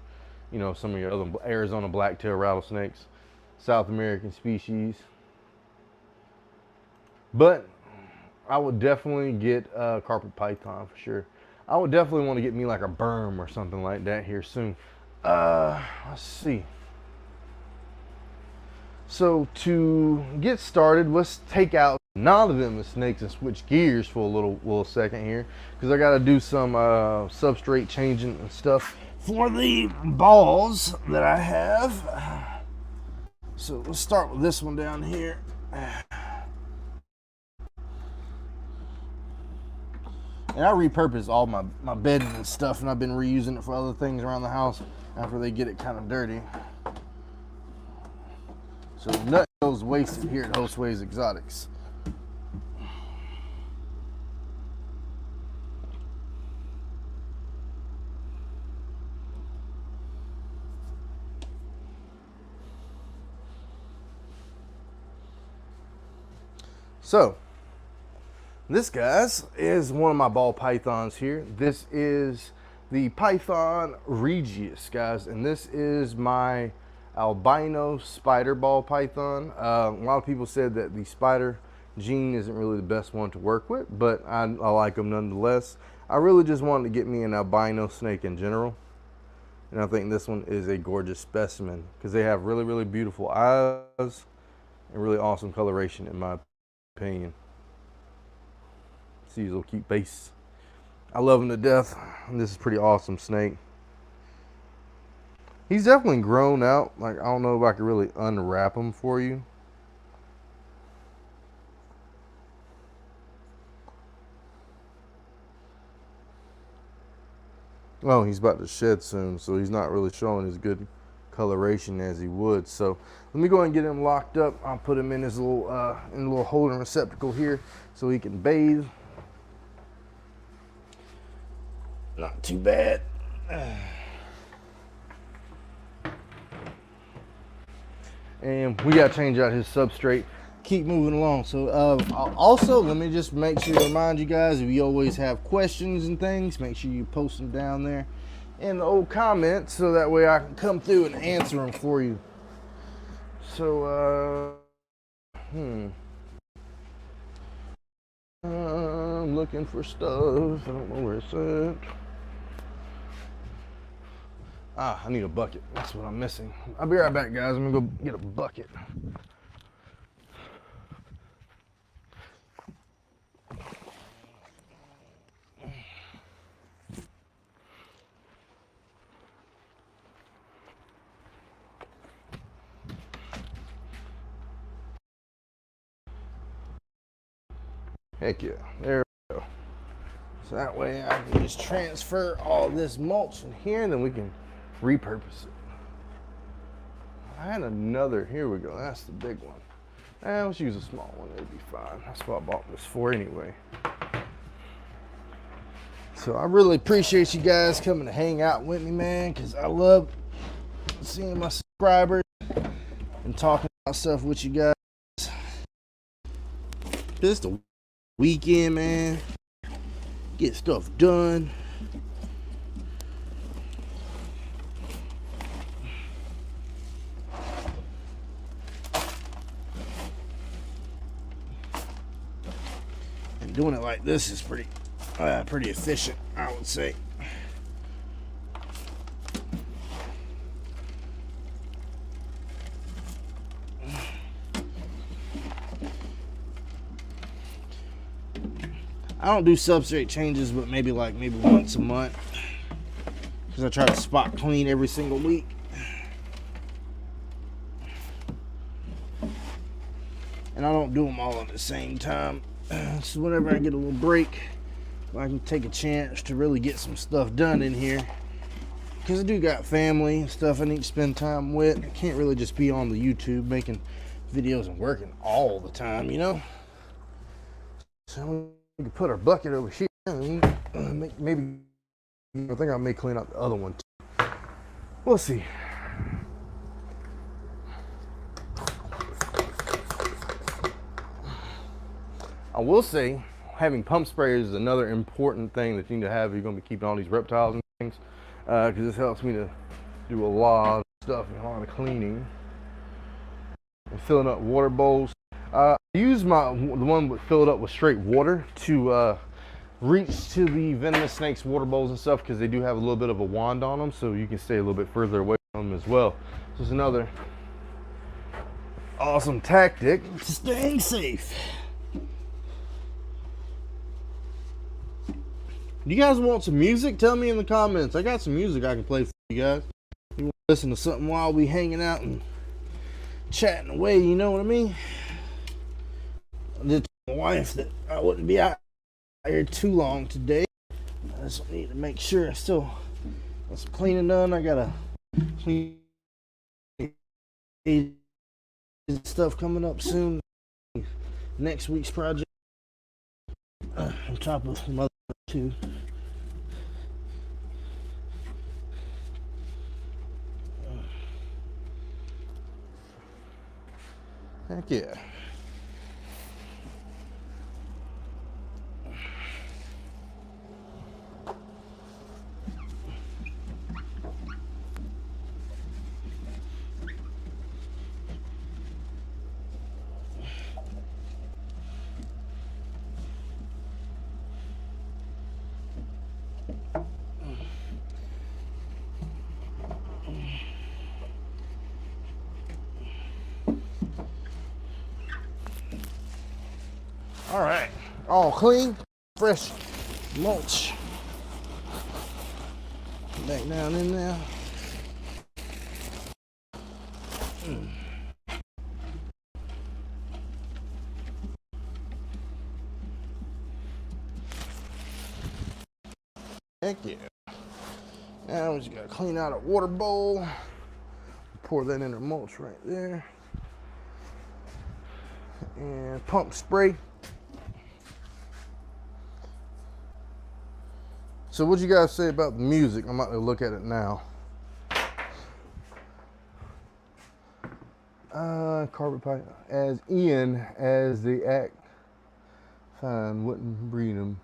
you know, some of your other Arizona blacktail rattlesnakes, South American species. But I would definitely get a carpet python for sure. I would definitely want to get me like a berm or something like that here soon. Let's see. So to get started, let's take out non-venomous snakes and switch gears for a little second here, because I got to do some substrate changing and stuff for the balls that I have. So let's start with this one down here. And I repurpose all my bedding and stuff, and I've been reusing it for other things around the house after they get it kind of dirty. So nothing goes wasted here at Hostways Exotics. So this, guys, is one of my ball pythons here. This is the Python Regius, guys, and this is my albino spider ball python. A lot of people said that the spider gene isn't really the best one to work with, but I like them nonetheless. I really just wanted to get me an albino snake in general, and I think this one is a gorgeous specimen because they have really, really beautiful eyes and really awesome coloration, in my opinion. See his little cute face. I love him to death. And this is a pretty awesome snake. He's definitely grown out. Like, I don't know if I could really unwrap him for you. Oh, he's about to shed soon, so he's not really showing as good coloration as he would. So let me go ahead and get him locked up. I'll put him in his little in a little holding receptacle here so he can bathe. Not too bad. And we got to change out his substrate. Keep moving along. So also, let me just make sure to remind you guys, if you always have questions and things, make sure you post them down there in the old comments, so that way I can come through and answer them for you. So I'm looking for stuff. I don't know where it's at. I need a bucket. That's what I'm missing. I'll be right back, guys. I'm gonna go get a bucket. Heck yeah, there we go. So that way I can just transfer all this mulch in here, and then we can repurpose it. I had another, here we go, that's the big one. Let's use a small one, it'll be fine. That's what I bought this for anyway. So I really appreciate you guys coming to hang out with me, man, because I love seeing my subscribers and talking about stuff with you guys. Just a weekend, man. Get stuff done. And doing it like this is pretty efficient, I would say. I don't do substrate changes, but maybe once a month, because I try to spot clean every single week. And I don't do them all at the same time. So whenever I get a little break, I can take a chance to really get some stuff done in here, because I do got family and stuff I need to spend time with. I can't really just be on the YouTube making videos and working all the time, you know. So we can put our bucket over here, and maybe I think I may clean out the other one too. We'll see. I will say, having pump sprayers is another important thing that you need to have if you're going to be keeping all these reptiles and things, because this helps me to do a lot of stuff and a lot of cleaning and filling up water bowls. I use the one filled up with straight water to reach to the venomous snakes water bowls and stuff, because they do have a little bit of a wand on them, so you can stay a little bit further away from them as well. So it's another awesome tactic to staying safe. Do you guys want some music? Tell me in the comments. I got some music I can play for you guys. You want to listen to something while we hanging out and chatting away, you know what I mean? I did tell my wife that I wouldn't be out here too long today. I just need to make sure I still got some cleaning done. I gotta clean stuff coming up soon. Next week's project. On top of some other too. Heck yeah. All right, all clean, fresh mulch. Back down in there. Heck yeah. Now we just gotta clean out a water bowl. Pour that in the mulch right there. And pump spray. So what you guys say about the music? I'm about to look at it now. Carpet pipe. As Ian, as the act fine, wouldn't breed them.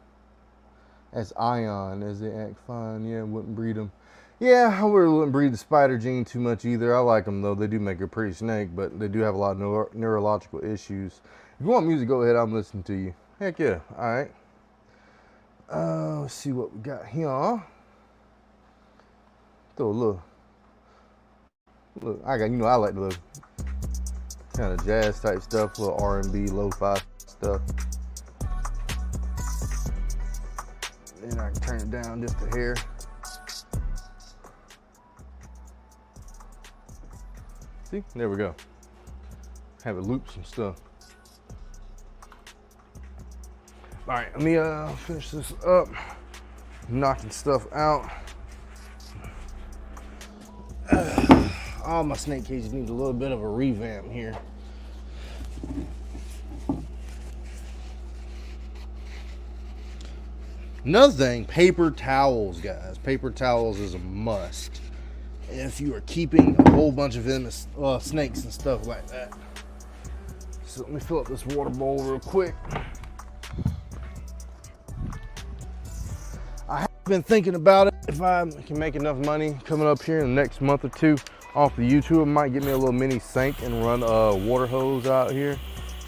As Ion, as they act fine, yeah, wouldn't breed them. Yeah, I wouldn't breed the spider gene too much either. I like them though. They do make a pretty snake, but they do have a lot of neurological issues. If you want music, go ahead. I'm listening to you. Heck yeah. All right. Let's see what we got here. Throw a little. Look, I like the little kind of jazz type stuff, little R&B, lo-fi stuff. Then I can turn it down just a hair. See, there we go. Have it loop some stuff. All right, let me finish this up. Knocking stuff out. All my snake cages need a little bit of a revamp here. Another thing, paper towels, guys. Paper towels is a must if you are keeping a whole bunch of venomous snakes and stuff like that. So let me fill up this water bowl real quick. I have been thinking about it. If I can make enough money coming up here in the next month or two off the YouTube, I might get me a little mini sink and run a water hose out here.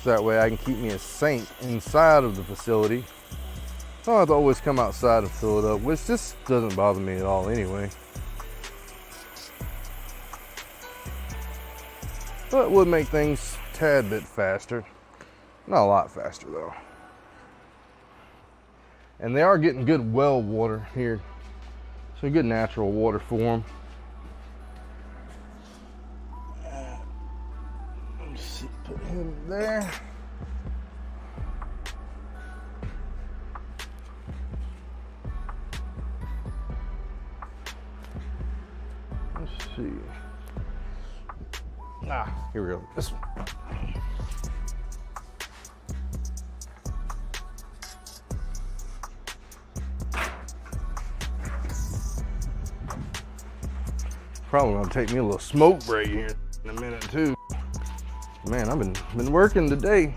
So that way I can keep me a sink inside of the facility. I don't have to always come outside and fill it up, which just doesn't bother me at all anyway. But it would make things a tad bit faster. Not a lot faster though. And they are getting good well water here. So good natural water for them. Let's see, put him there. Let's see. Here we go. This one. Probably gonna take me a little smoke break here in a minute too. Man, I've been working today.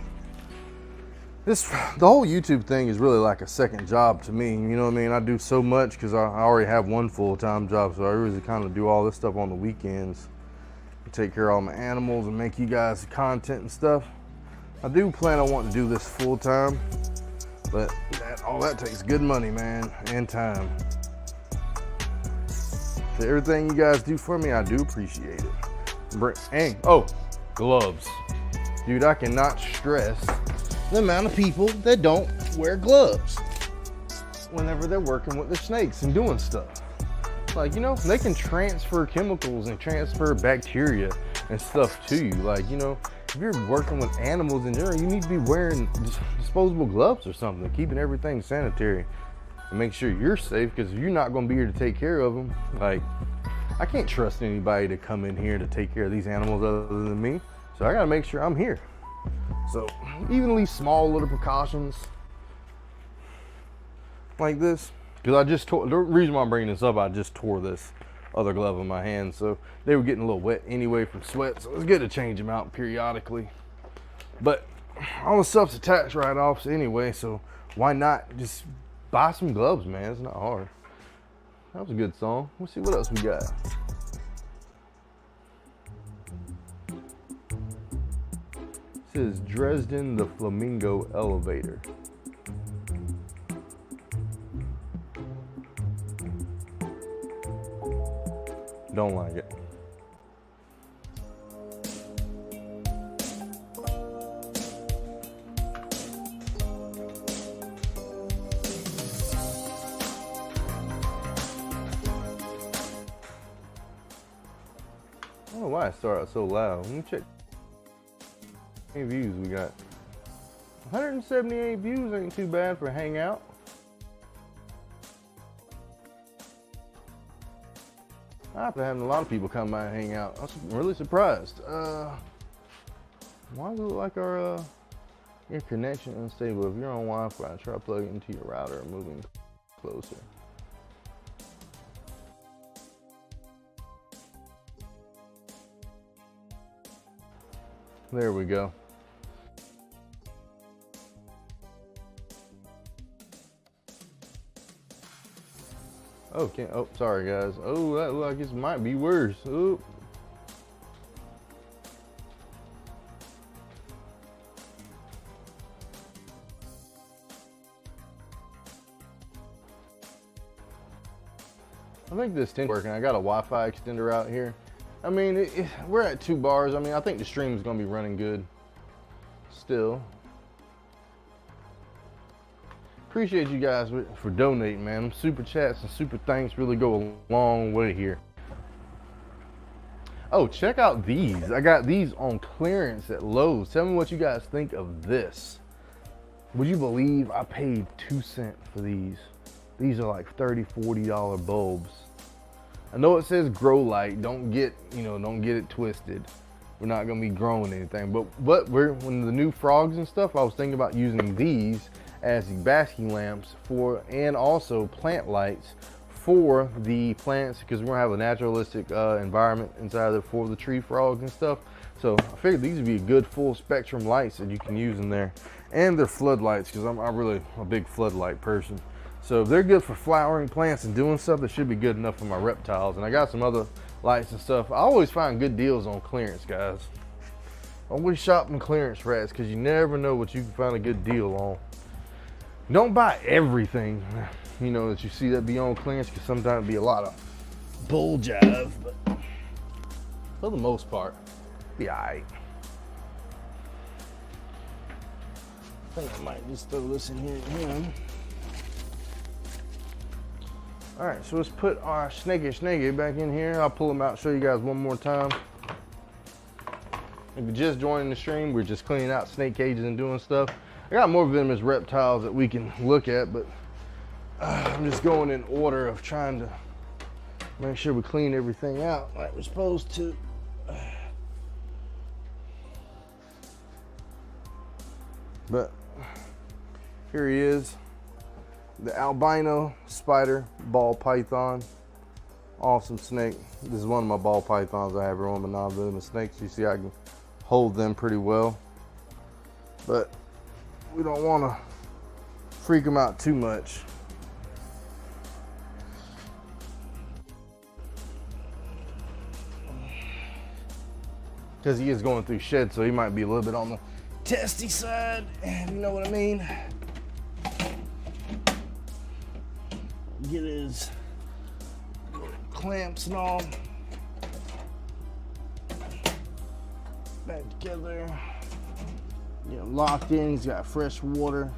The whole YouTube thing is really like a second job to me. You know what I mean? I do so much because I already have one full-time job, so I really kind of do all this stuff on the weekends. I take care of all my animals and make you guys content and stuff. I do plan on wanting to do this full-time, but all that takes good money, man, and time. So everything you guys do for me, I do appreciate it. And, oh, gloves. Dude, I cannot stress the amount of people that don't wear gloves. whenever they're working with the snakes and doing stuff. Like, you know, they can transfer chemicals and transfer bacteria and stuff to you. Like, you know, if you're working with animals in general, you need to be wearing disposable gloves or something, keeping everything sanitary and make sure you're safe, because if you're not going to be here to take care of them, like, I can't trust anybody to come in here to take care of these animals other than me. So I got to make sure I'm here. So even these small little precautions like this, because I just tore, the reason why I'm bringing this up, I just tore this other glove in my hand, so they were getting a little wet anyway from sweat, so it's good to change them out periodically. But all the stuff's attached right off anyway, so why not just buy some gloves, man? It's not hard. That was a good song. Let's see what else we got. This is Dresden the Flamingo Elevator. Don't like it. I don't know why it started out so loud. Let me check how many views we got. 178 views ain't too bad for a hangout. After having a lot of people come by and hang out, I'm really surprised. Why does it look like our your connection unstable? If you're on Wi-Fi, try plugging into your router and moving closer. There we go. Oh, oh, sorry guys. Oh, that looks like it might be worse. Oh. I think this thing's working. I got a Wi-Fi extender out here. I mean, we're at 2 bars. I mean, I think the stream is going to be running good still. Appreciate you guys for donating, man. Super chats and super thanks really go a long way here. Oh, check out these. I got these on clearance at Lowe's. Tell me what you guys think of this. Would you believe I paid 2 cents for these? These are like $30, $40 bulbs. I know it says grow light. Don't get it twisted. We're not gonna be growing anything, but when the new frogs and stuff, I was thinking about using these as the basking lamps for, and also plant lights for the plants, because we're gonna have a naturalistic environment inside there for the tree frogs and stuff. So I figured these would be a good full spectrum lights that you can use in there, and they're floodlights because I'm really a big floodlight person. So if they're good for flowering plants and doing stuff, they should be good enough for my reptiles. And I got some other lights and stuff. I always find good deals on clearance, guys. Always shop in clearance rats, because you never know what you can find a good deal on. Don't buy everything, you know, that you see that be on clearance, because sometimes it'd be a lot of bull jive, but for the most part, be alright. I think I might just throw this in here again. Alright, so let's put our snakey back in here. I'll pull them out and show you guys one more time. If you're just joining the stream, we're just cleaning out snake cages and doing stuff. I got more venomous reptiles that we can look at, but I'm just going in order of trying to make sure we clean everything out like we're supposed to. But here he is, the albino spider ball python. Awesome snake. This is one of my ball pythons I have here on my non-venomous snakes. You see I can hold them pretty well, but we don't want to freak them out too much. Because he is going through shed, so he might be a little bit on the testy side, if you know what I mean. Get his clamps and all back together. Get him locked in. He's got fresh water.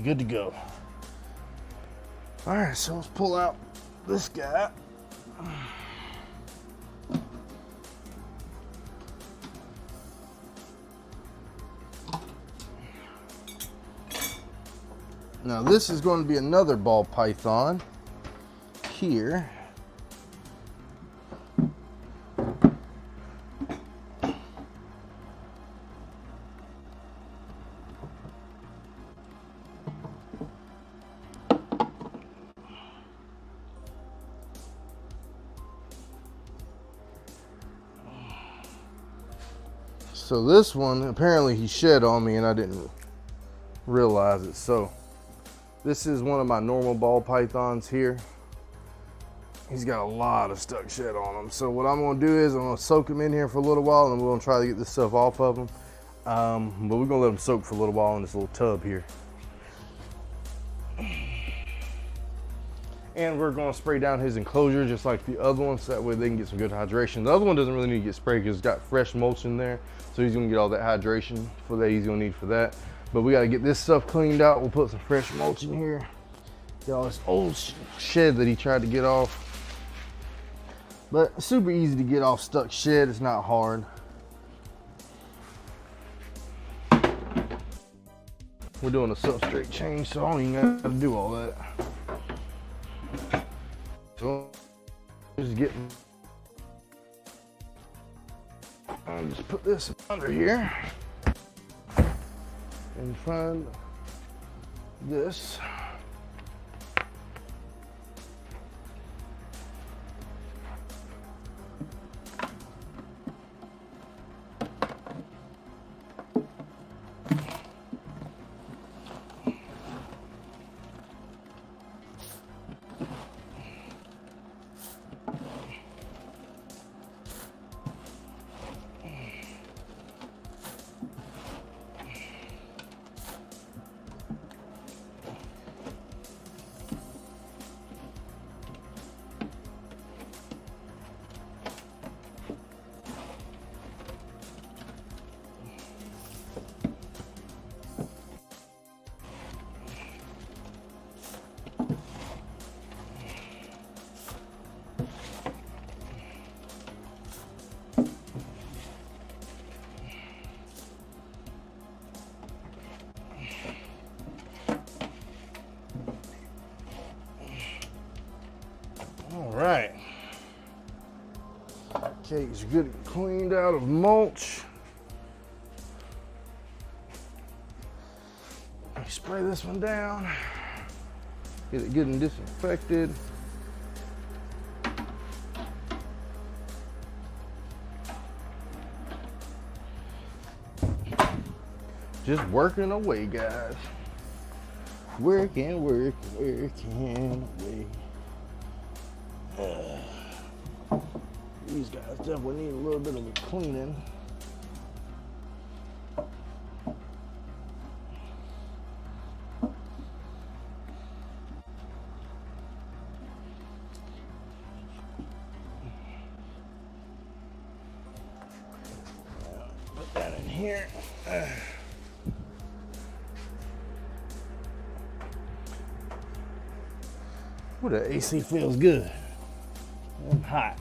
Good to go. All right, so let's pull out this guy. Now this is going to be another ball python here. So this one, apparently he shed on me and I didn't realize it. So this is one of my normal ball pythons here. He's got a lot of stuck shed on him. So what I'm gonna do is I'm gonna soak him in here for a little while and we're gonna try to get this stuff off of him. But we're gonna let him soak for a little while in this little tub here. And we're gonna spray down his enclosure just like the other one, so that way they can get some good hydration. The other one doesn't really need to get sprayed because it's got fresh mulch in there. So he's gonna get all that hydration for that he's gonna need for that. But we gotta get this stuff cleaned out. We'll put some fresh mulch in here. Get all this old shed that he tried to get off. But it's super easy to get off stuck shed, it's not hard. We're doing a substrate change, so I don't even have to do all that. So just getting, I'll just put this under here and find this. All right, cake's good and cleaned out of mulch. Spray this one down, get it good and disinfected. Just working away, guys. Working away. These guys definitely need a little bit of a cleaning. Put that in here. Ooh, the AC feels good. I'm hot.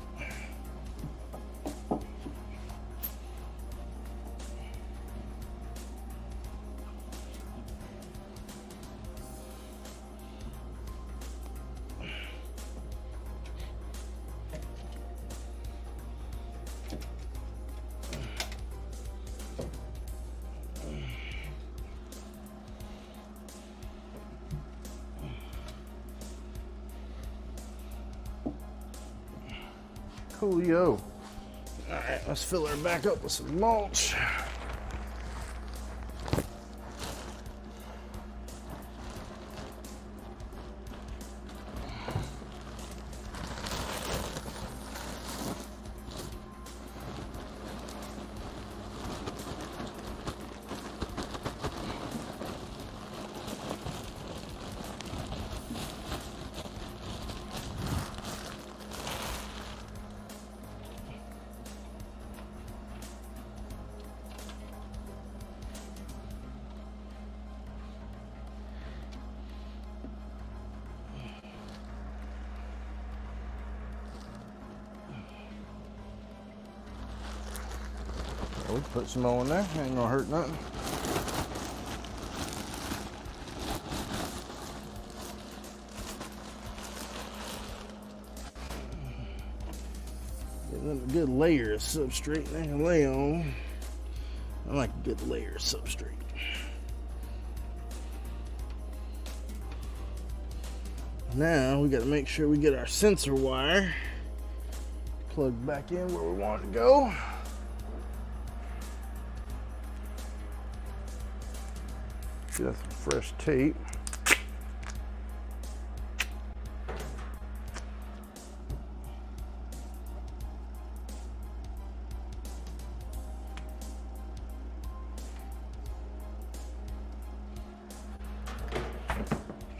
Coolio. All right, let's fill her back up with some mulch. we can put some more in there. Ain't gonna hurt nothing. Get them a good layer of substrate they can lay on. I like a good layer of substrate. Now we got to make sure we get our sensor wire plugged back in where we want it to go. Get some fresh tape.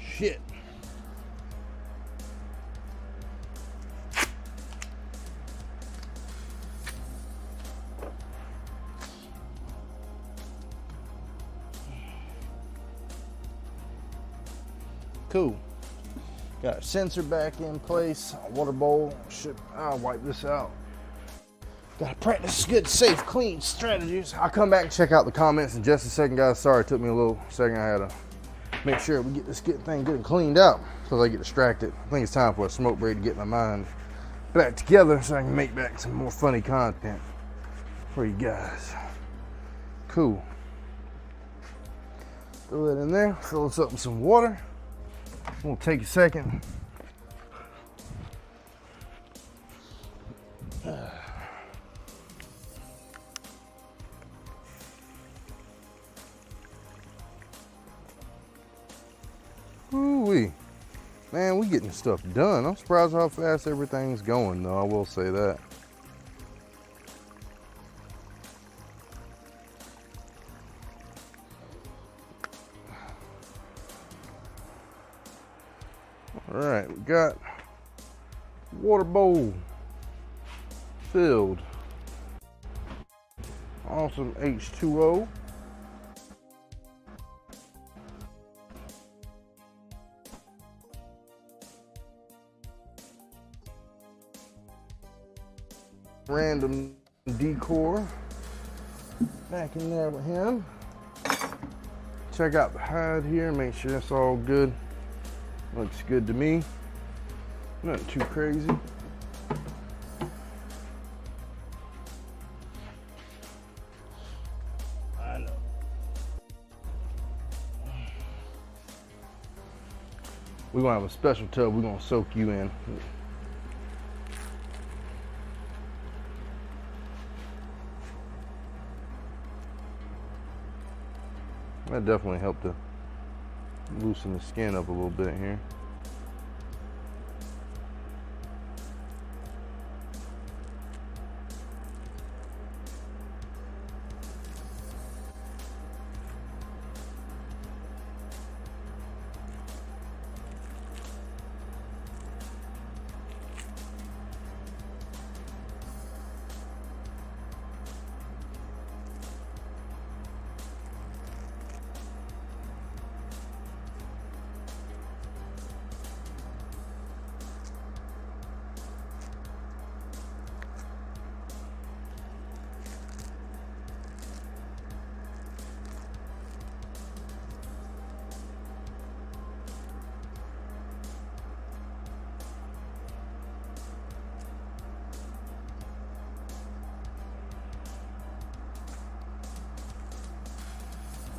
Shit. Cool. Got our sensor back in place. Our water bowl. I'll wipe this out. Gotta practice good, safe, clean strategies. I'll come back and check out the comments in just a second, guys. Sorry, it took me a little second. I had to make sure we get this thing good and cleaned out because I get distracted. I think it's time for a smoke break to get my mind back together so I can make back some more funny content for you guys. Cool. Throw that in there. Fill this up with some water. We'll take a second. Ooh-wee. Man, we getting stuff done. I'm surprised how fast everything's going, though. I will say that. All right, we got water bowl filled. Awesome H2O. Random decor back in there with him. Check out the hide here, make sure it's all good. Looks good to me. Nothing too crazy. I know. We're gonna have a special tub we're gonna soak you in. That definitely helped to loosen the skin up a little bit here.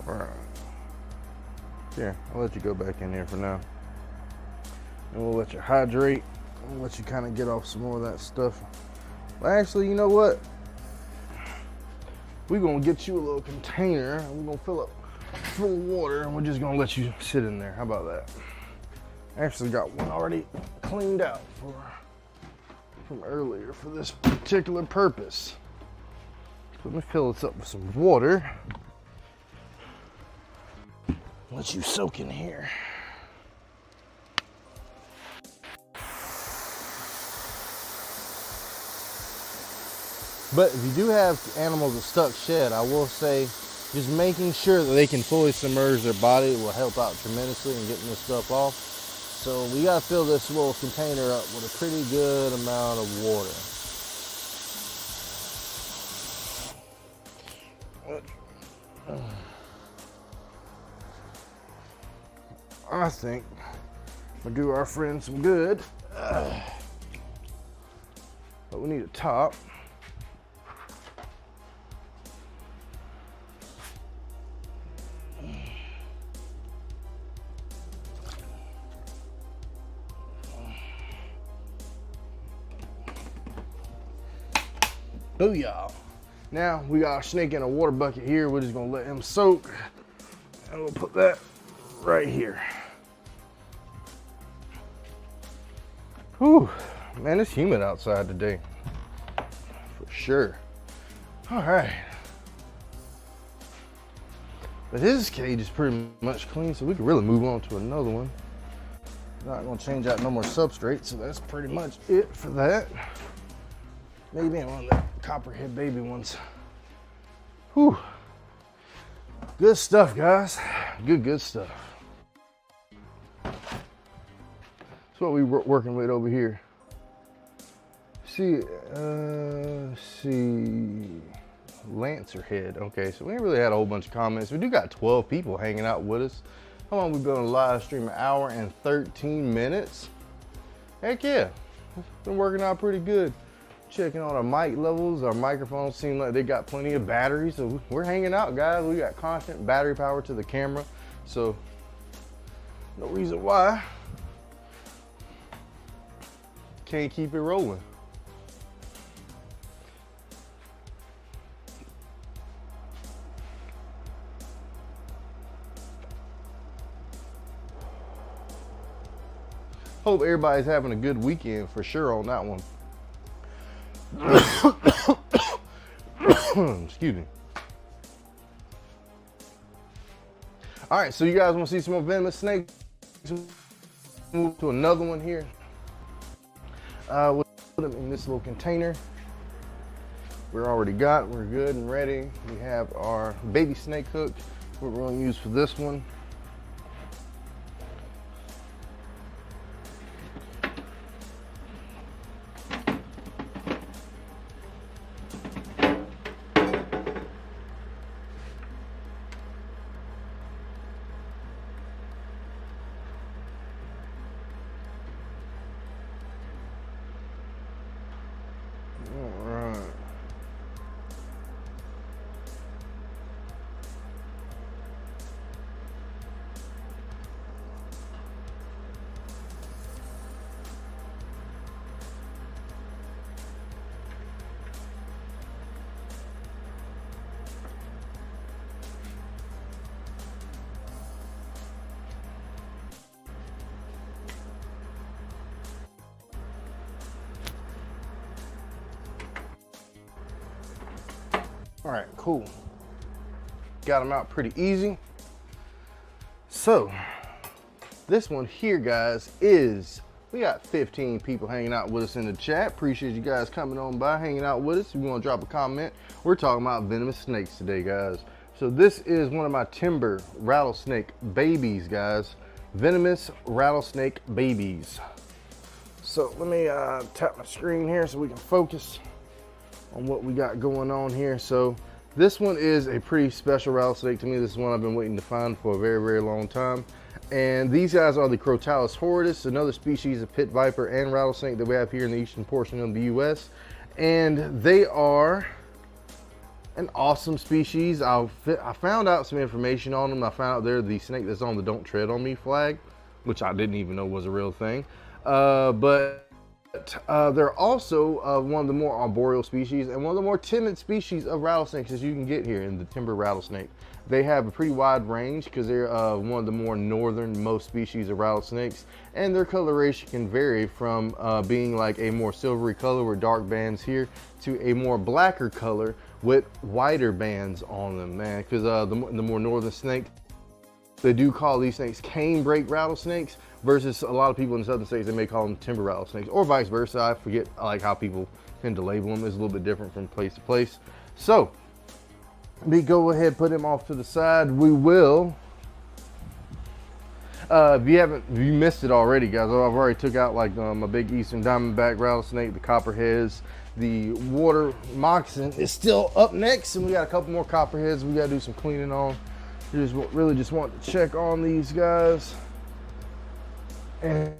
Alright. Here, I'll let you go back in here for now. And we'll let you hydrate. We'll let you kind of get off some more of that stuff. Well, actually, you know what? We're going to get you a little container and we're going to fill up full of water and we're just going to let you sit in there. How about that? I actually got one already cleaned out from earlier for this particular purpose. So let me fill this up with some water. Let you soak in here. But if you do have animals that stuck shed, I will say just making sure that they can fully submerge their body will help out tremendously in getting this stuff off. So we gotta fill this little container up with a pretty good amount of water. I think we'll do our friend some good. But we need a top. Booyah. Now we got our snake in a water bucket here. We're just gonna let him soak. And we'll put that right here. Whew, man, it's humid outside today. For sure. All right. But his cage is pretty much clean, so we can really move on to another one. Not gonna change out no more substrate, so that's pretty much it for that. Maybe one of the copperhead baby ones. Whew. Good stuff, guys. Good stuff. That's what we're working with over here. See, Lancerhead. Okay, so we ain't really had a whole bunch of comments. We do got 12 people hanging out with us. How long we been on a live stream? An hour and 13 minutes. Heck yeah, it's been working out pretty good. Checking on our mic levels. Our microphones seem like they got plenty of batteries, so we're hanging out, guys. We got constant battery power to the camera, so no reason why can't keep it rolling. Hope everybody's having a good weekend for sure on that one. Excuse me. All right, so you guys want to see some more venomous snakes? Move to another one here. We'll put them in this little container. We're good and ready. We have our baby snake hook, what we're going to use for this one. All right, cool. Got them out pretty easy. So this one here, guys, we got 15 people hanging out with us in the chat. Appreciate you guys coming on by, hanging out with us. If you want to drop a comment, we're talking about venomous snakes today, guys. So this is one of my timber rattlesnake babies, guys. Venomous rattlesnake babies. So let me tap my screen here so we can focus on what we got going on here. So this one is a pretty special rattlesnake to me. This is one I've been waiting to find for a very long time. And these guys are the Chlrohexadine horridus, another species of pit viper and rattlesnake that we have here in the eastern portion of the US. And they are an awesome species. I found out some information on them. I found out they're the snake that's on the Don't Tread on Me flag, which I didn't even know was a real thing. But they're also one of the more arboreal species and one of the more timid species of rattlesnakes as you can get here in the timber rattlesnake. They have a pretty wide range because they're one of the more northernmost species of rattlesnakes, and their coloration can vary from being like a more silvery color with dark bands here to a more blacker color with whiter bands on them, man. Because the more northern snakes, they do call these snakes canebrake rattlesnakes, versus a lot of people in the southern states, they may call them timber rattlesnakes, or vice versa. I forget like how people tend to label them. It's a little bit different from place to place. So let me go ahead and put him off to the side. We will If you missed it already, guys, I've already took out like my big eastern diamondback rattlesnake, the copperheads. The water moccasin is still up next, and we got a couple more copperheads we gotta do some cleaning on. Really just want to check on these guys. And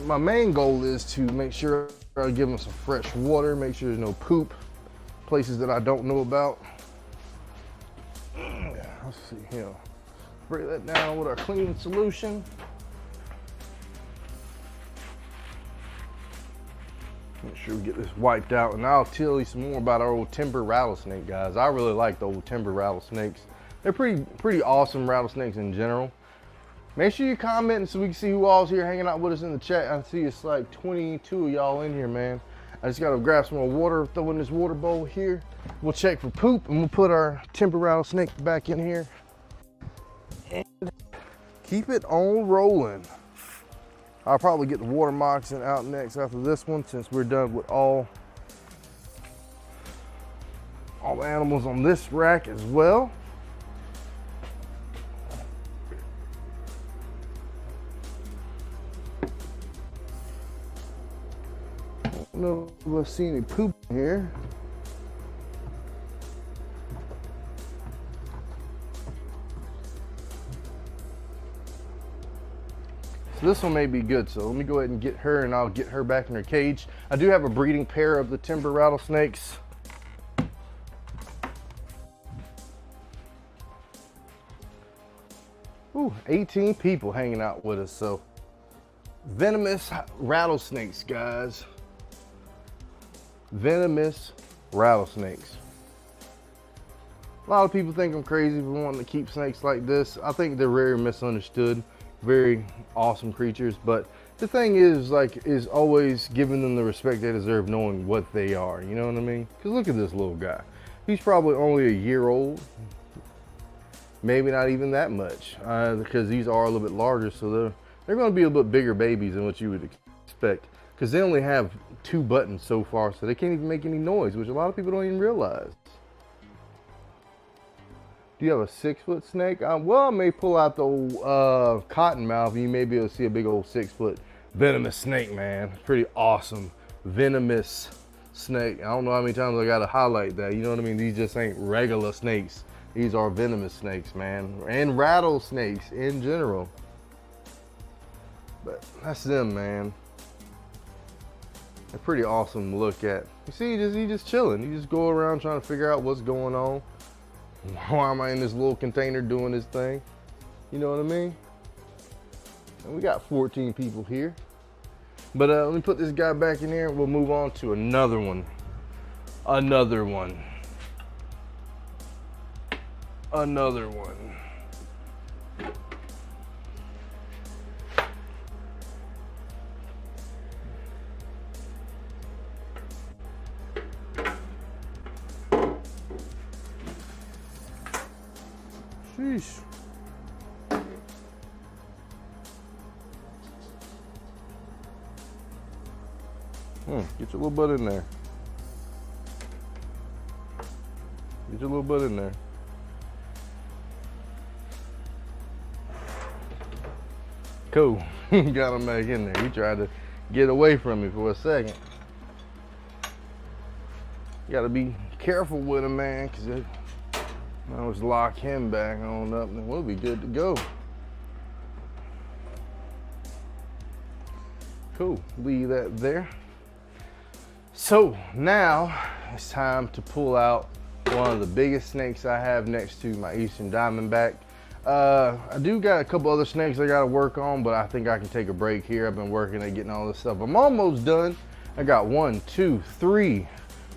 my main goal is to make sure I give them some fresh water, make sure there's no poop, places that I don't know about. Let's see here. Spray that down with our cleaning solution. Make sure we get this wiped out, and I'll tell you some more about our old timber rattlesnake, guys. I really like the old timber rattlesnakes. They're pretty awesome rattlesnakes in general. Make sure you comment so we can see who all's here hanging out with us in the chat. I see it's like 22 of y'all in here, man. I just gotta grab some more water, throw in this water bowl here. We'll check for poop, and we'll put our timber rattlesnake back in here. And keep it on rolling. I'll probably get the water moccasin out next after this one, since we're done with all the animals on this rack as well. I don't know if I see any poop in here. This one may be good, so let me go ahead and get her, and I'll get her back in her cage. I do have a breeding pair of the timber rattlesnakes. Ooh, 18 people hanging out with us, so venomous rattlesnakes, guys. Venomous rattlesnakes. A lot of people think I'm crazy for wanting to keep snakes like this. I think they're very misunderstood. Very awesome creatures, but the thing is always giving them the respect they deserve, knowing what they are, you know what I mean? Because look at this little guy. He's probably only a year old, maybe not even that much, because these are a little bit larger, so they're going to be a little bit bigger babies than what you would expect, because they only have 2 buttons so far, so they can't even make any noise, which a lot of people don't even realize. Do you have a 6-foot snake? Well, I may pull out the old cottonmouth, and you may be able to see a big old 6-foot venomous snake, man. Pretty awesome venomous snake. I don't know how many times I got to highlight that. You know what I mean? These just ain't regular snakes. These are venomous snakes, man, and rattlesnakes in general. But that's them, man. They're pretty awesome to look at. You see, he just chilling. You just go around trying to figure out what's going on. Why am I in this little container doing this thing? You know what I mean? And we got 14 people here. But let me put this guy back in here, and we'll move on to another one. Another one. Another one. Sheesh. Get your little butt in there. Get your little butt in there. Cool. Got him back in there. He tried to get away from me for a second. You gotta be careful with him, man, because I'll just lock him back on up, and we'll be good to go. Cool, leave that there. So now it's time to pull out one of the biggest snakes I have next to my eastern diamondback. I do got a couple other snakes I gotta work on, but I think I can take a break here. I've been working at getting all this stuff. I'm almost done. I got 1, 2, 3,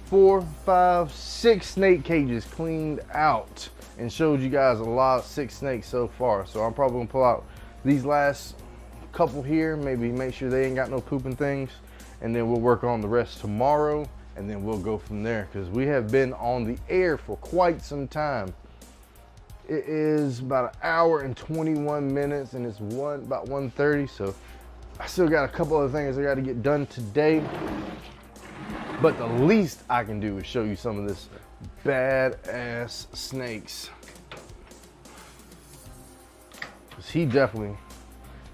4, 5, 6 snake cages cleaned out, and showed you guys a lot of 6 snakes so far. So I'm probably gonna pull out these last couple here, maybe make sure they ain't got no pooping things, and then we'll work on the rest tomorrow, and then we'll go from there, because we have been on the air for quite some time. It is about 1 hour and 21 minutes, and it's about 1:30, so I still got a couple other things I got to get done today. But the least I can do is show you some of this badass snakes. 'Cause he definitely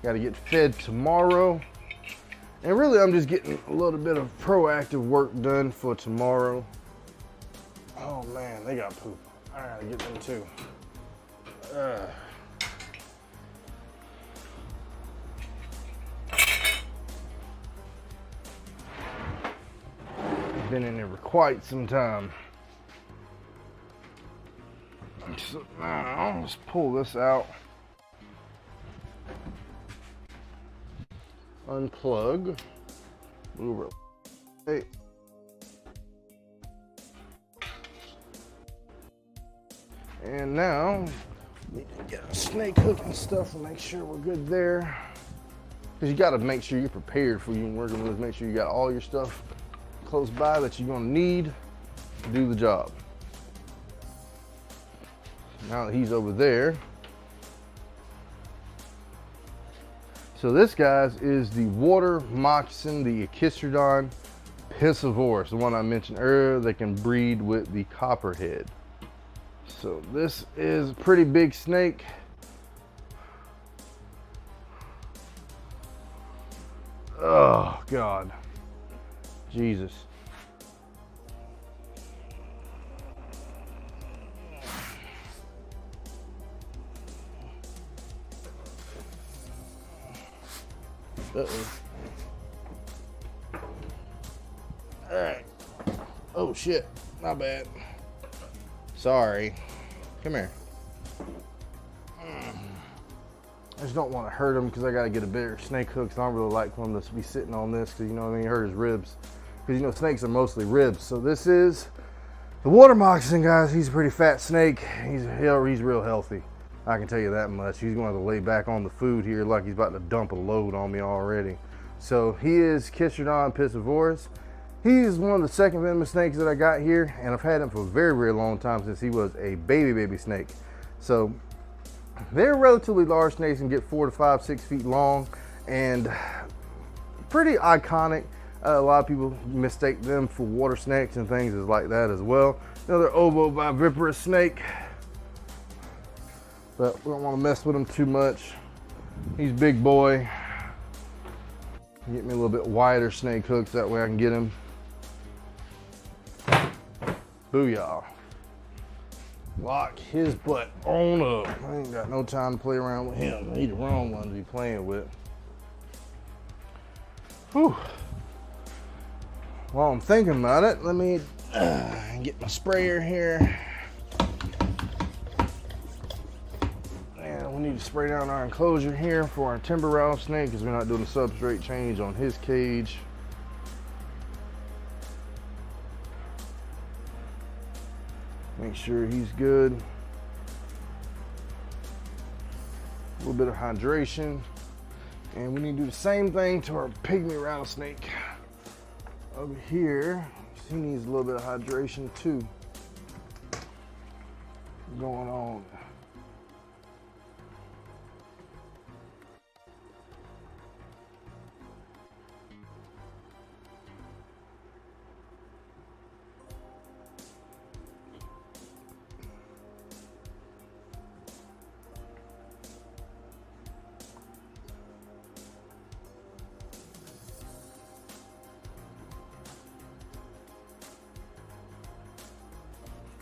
Got to get fed tomorrow. And really, I'm just getting a little bit of proactive work done for tomorrow. Oh man, they got poop. I gotta get them too. Been in there for quite some time. So now, let's pull this out. Unplug. Move it. And now, need to get a snake hook and stuff and make sure we're good there. Because you got to make sure you're prepared for you working with. Make sure you got all your stuff close by that you're going to need to do the job. Now that he's over there. So this, guys, is the water moccasin, the Chlrohexadine piscivorous, the one I mentioned earlier that can breed with the copperhead. So this is a pretty big snake. Oh God, Jesus. Uh-oh. All right. Oh shit, my bad. Sorry. Come here. I just don't want to hurt him because I got to get a bigger snake hook. So I don't really like for him to be sitting on this because, you know what I mean, hurt his ribs. Because, you know, snakes are mostly ribs. So this is the water moccasin, guys. He's a pretty fat snake. He's real healthy. I can tell you that much. He's going to have to lay back on the food here like he's about to dump a load on me already. So he is Chlrohexadine piscivorous. He is one of the second venomous snakes that I got here, and I've had him for a very, very long time since he was a baby snake. So they're relatively large snakes and get 4 to 5, 6 feet long, and pretty iconic. A lot of people mistake them for water snakes and things like that as well. Another ovoviviparous snake, but we don't want to mess with him too much. He's a big boy. Get me a little bit wider snake hooks, that way I can get him. Booyah. Lock his butt on up. I ain't got no time to play around with him. He's the wrong one to be playing with. Whew. While I'm thinking about it, let me get my sprayer here. And we need to spray down our enclosure here for our timber rattlesnake because we're not doing a substrate change on his cage. Make sure he's good. A little bit of hydration. And we need to do the same thing to our pygmy rattlesnake. Over here, he needs a little bit of hydration too. Going on.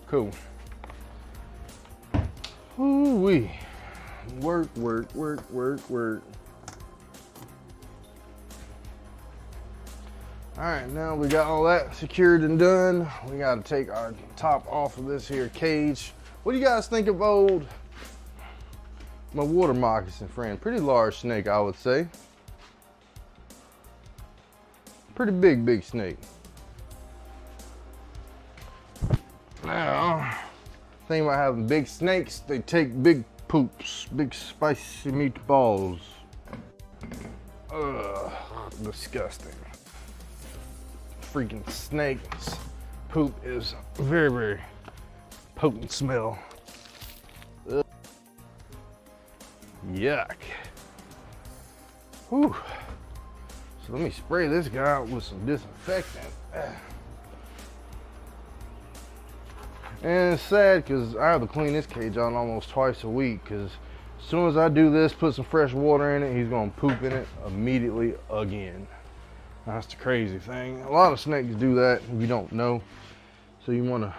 Cool. Ooh-wee. Work. All right, now we got all that secured and done. We got to take our top off of this here cage. What do you guys think of my water moccasin friend? Pretty large snake, I would say. Pretty big snake. Now, thing about having big snakes, they take big poops, big spicy meatballs. Ugh, disgusting. Freaking snakes. Poop is very potent smell. Ugh. Yuck. Whew. So let me spray this guy out with some disinfectant. And it's sad because I have to clean this cage out almost twice a week because As soon as I do this, put some fresh water in it, he's gonna poop in it immediately again. That's the crazy thing. A lot of snakes do that if you don't know. So you wanna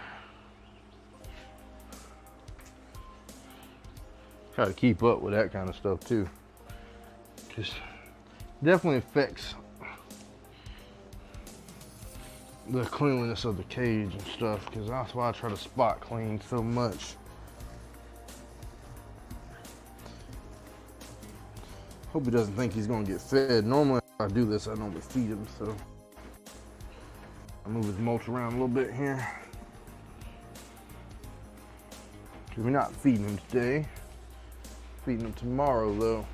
try to keep up with that kind of stuff too. Because definitely affects the cleanliness of the cage and stuff, because that's why I try to spot clean so much. Hope he doesn't think he's gonna get fed. Normally if I do this, I normally feed him, so I move his mulch around a little bit here. We're not feeding him today. Feeding him tomorrow though.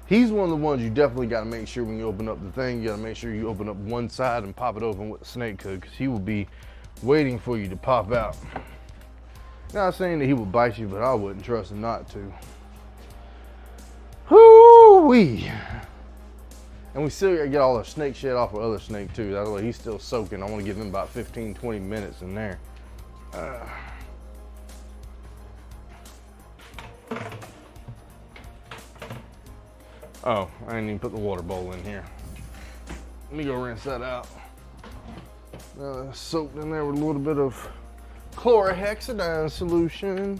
He's one of the ones you definitely got to make sure when you open up the thing, you got to make sure you open up one side and pop it open with the snake hook, because he will be waiting for you to pop out. Not saying that he will bite you, but I wouldn't trust him not to. Hoo-wee! And we still got to get all the snake shed off of other snake too. That's why he's still soaking. I want to give him about 15-20 minutes in there. Oh, I didn't even put the water bowl in here. Let me go rinse that out. Soaked in there with a little bit of Chlrohexadine Solution.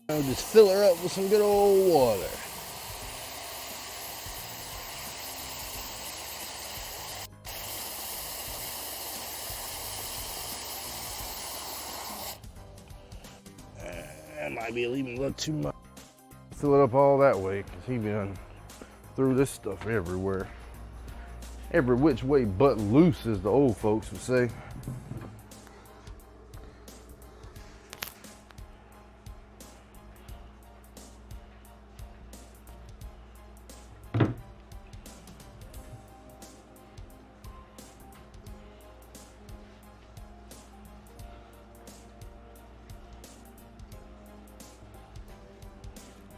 Now just fill her up with some good old water. That might be even a little too much. Fill it up all that way, because he been threw this stuff everywhere. Every which way but loose, as the old folks would say.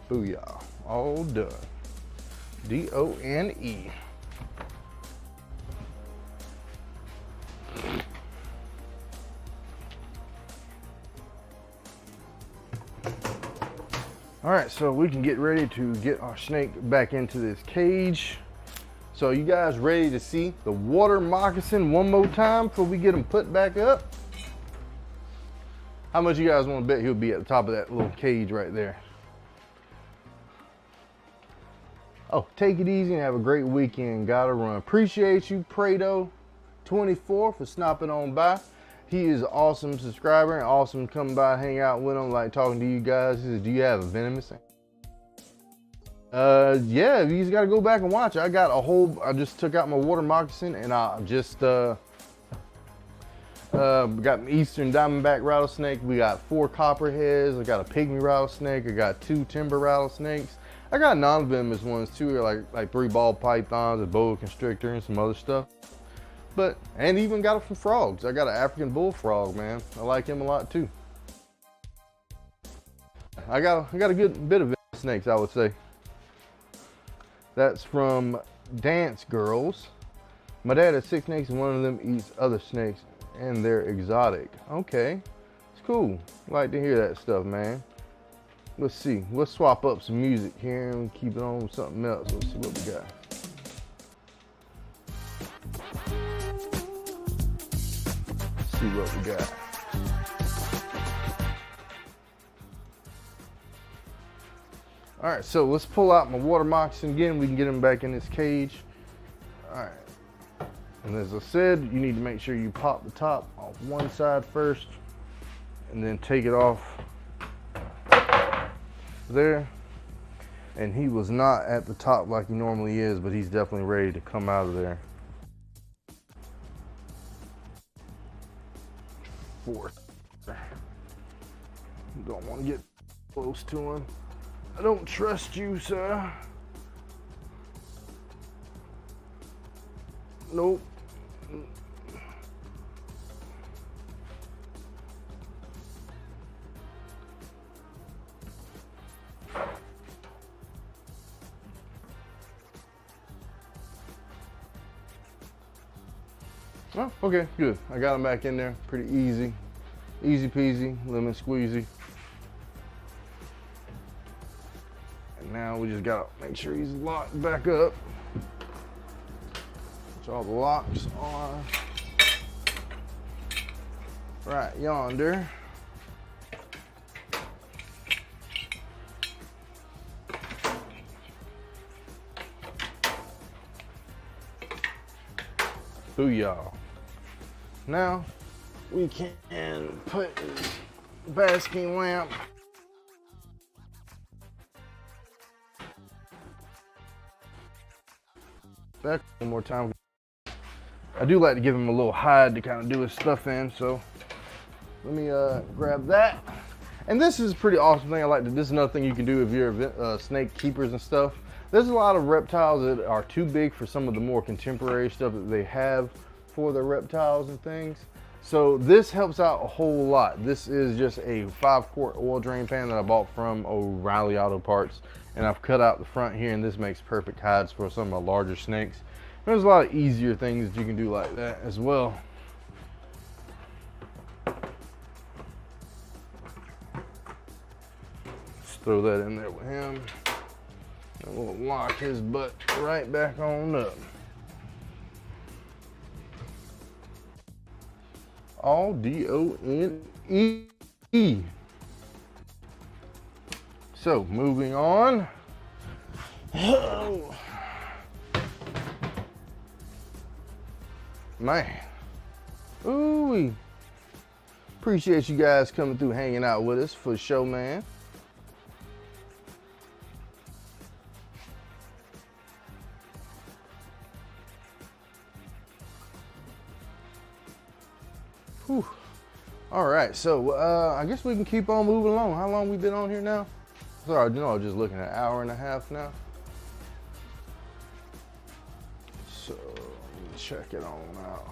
Booyah. All done. D-O-N-E. All right, so we can get ready to get our snake back into this cage. So you guys ready to see the water moccasin one more time before we get him put back up? How much you guys want to bet he'll be at the top of that little cage right there? Oh, take it easy and have a great weekend. Gotta run. Appreciate you, Prado24, for stopping on by. He is an awesome subscriber and awesome coming by, hang out with him, like talking to you guys. He says, do you have a Venomous? Yeah, you just gotta go back and watch. I just took out my water moccasin and I just got an eastern diamondback rattlesnake. We got 4 copperheads. I got a pygmy rattlesnake. I got 2 timber rattlesnakes. I got non-venomous ones too, like 3 ball pythons, a boa constrictor, and some other stuff. And even got it from frogs. I got an African bullfrog, man. I like him a lot too. I got a good bit of venomous snakes, I would say. That's from Dance Girls. My dad has 6 snakes and one of them eats other snakes and they're exotic. Okay, it's cool. I like to hear that stuff, man. Let's see. Let's swap up some music here and keep it on with something else. Let's see what we got. Let's see what we got. All right, so let's pull out my water moccasin again. We can get him back in this cage. All right. And as I said, you need to make sure you pop the top off one side first and then take it off there. And he was not at the top like he normally is, but he's definitely ready to come out of there. Fourth. Don't want to get close to him. I don't trust you, sir. Nope. Oh, okay, good. I got him back in there. Pretty easy. Easy peasy, lemon squeezy. And now we just gotta make sure he's locked back up. Which all the locks are right yonder. Booyah. Now we can put his basking lamp back one more time. I do like to give him a little hide to kind of do his stuff in, so let me grab that. And this is a pretty awesome thing. I like to, this is another thing you can do if you're snake keepers and stuff. There's a lot of reptiles that are too big for some of the more contemporary stuff that they have for their reptiles and things. So this helps out a whole lot. This is just a 5-quart oil drain pan that I bought from O'Reilly Auto Parts. And I've cut out the front here, and this makes perfect hides for some of my larger snakes. There's a lot of easier things that you can do like that as well. Just throw that in there with him. And we'll lock his butt right back on up. All D-O-N-E. So moving on. Oh. Man. Ooh-wee. Appreciate you guys coming through, hanging out with us for the show, man. Whew. All right, so I guess we can keep on moving along. How long we been on here now? Sorry, you know, I was just looking at an hour and a half now. So let me check it on out.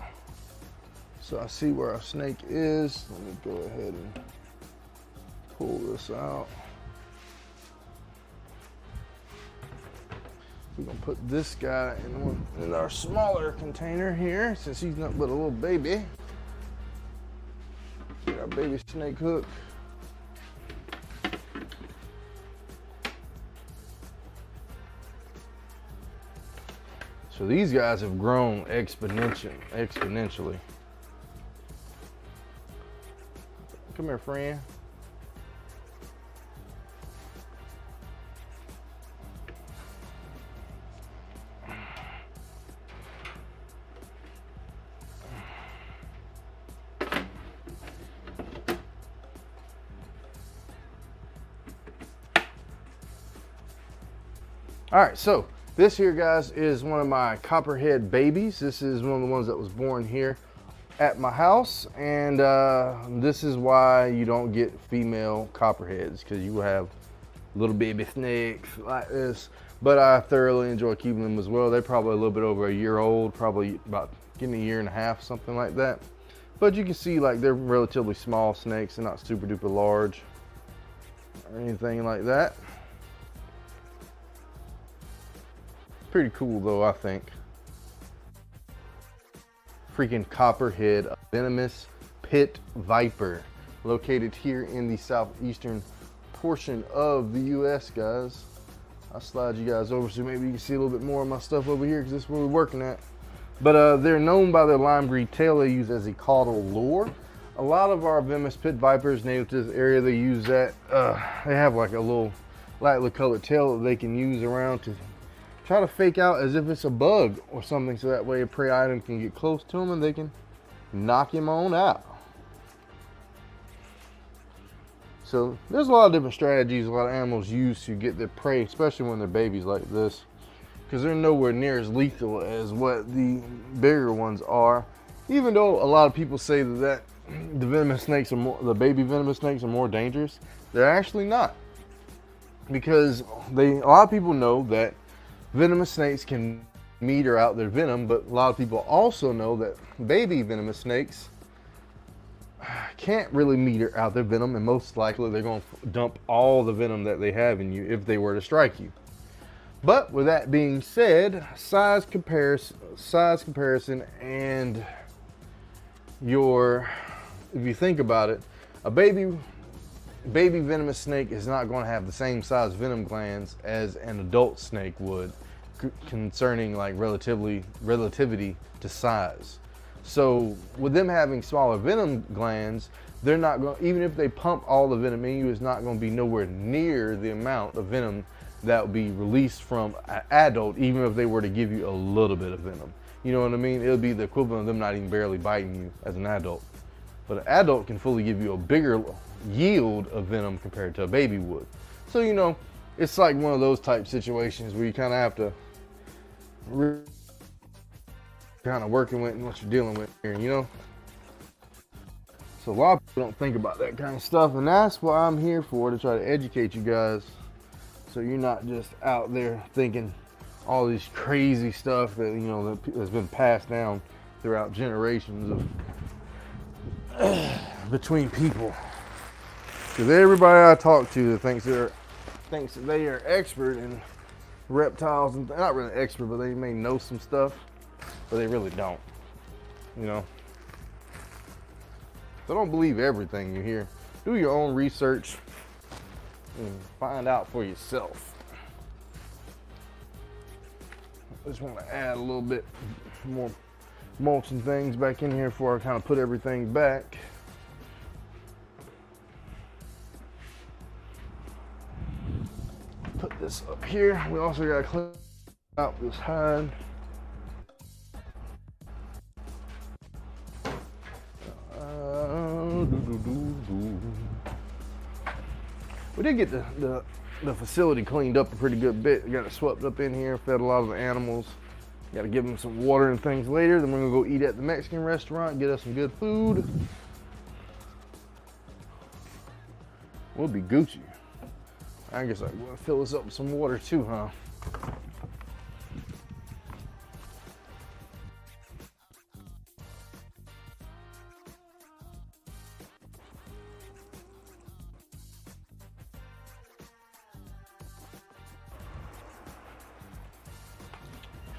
So I see where our snake is. Let me go ahead and pull this out. We're gonna put this guy in our smaller container here, since he's not but a little baby. Get our baby snake hook. So these guys have grown exponentially. Come here, friend. All right, so this here, guys, is one of my copperhead babies. This is one of the ones that was born here at my house, and this is why you don't get female copperheads, because you will have little baby snakes like this. But I thoroughly enjoy keeping them as well. They're probably a little bit over a year old, probably about getting a year and a half, something like that. But you can see, like, they're relatively small snakes. They're not super duper large or anything like that. Pretty cool though, I think. Freaking copperhead, a venomous pit viper, located here in the southeastern portion of the US, guys. I'll slide you guys over so maybe you can see a little bit more of my stuff over here, because this is where we're working at. But they're known by their lime green tail they use as a caudal lure. A lot of our venomous pit vipers native to this area, they use that. They have like a little lightly colored tail that they can use around to try to fake out as if it's a bug or something, so that way a prey item can get close to them and they can knock him on out. So there's a lot of different strategies a lot of animals use to get their prey, especially when they're babies like this, because they're nowhere near as lethal as what the bigger ones are. Even though a lot of people say that the venomous snakes are more, the baby venomous snakes are more dangerous, they're actually not, because a lot of people know that venomous snakes can meter out their venom, but a lot of people also know that baby venomous snakes can't really meter out their venom, and most likely they're going to dump all the venom that they have in you if they were to strike you. But with that being said, size comparison and if you think about it, a baby venomous snake is not going to have the same size venom glands as an adult snake would, concerning like relativity to size. So with them having smaller venom glands, they're not going, even if they pump all the venom in you, it's not going to be nowhere near the amount of venom that would be released from an adult, even if they were to give you a little bit of venom. You know what I mean? It'll be the equivalent of them not even barely biting you as an adult. But an adult can fully give you a bigger yield of venom compared to a baby would. So, you know, it's like one of those type situations where you kind of have to kind of working with what you're dealing with here, you know? So a lot of people don't think about that kind of stuff, and that's what I'm here for, to try to educate you guys so you're not just out there thinking all this crazy stuff that, you know, that's been passed down throughout generations of between people. Because everybody I talk to that thinks that they are expert in reptiles, and not really expert, but they may know some stuff, but they really don't, you know. So don't believe everything you hear. Do your own research and find out for yourself. I just want to add a little bit more mulching things back in here before I kind of put everything back. Put this up here. We also got to clean out this hide. We did get the facility cleaned up a pretty good bit. We got it swept up in here, fed a lot of the animals. Got to give them some water and things later. Then we're gonna go eat at the Mexican restaurant, get us some good food. We'll be Gucci. I guess I'm gonna fill this up with some water too, huh?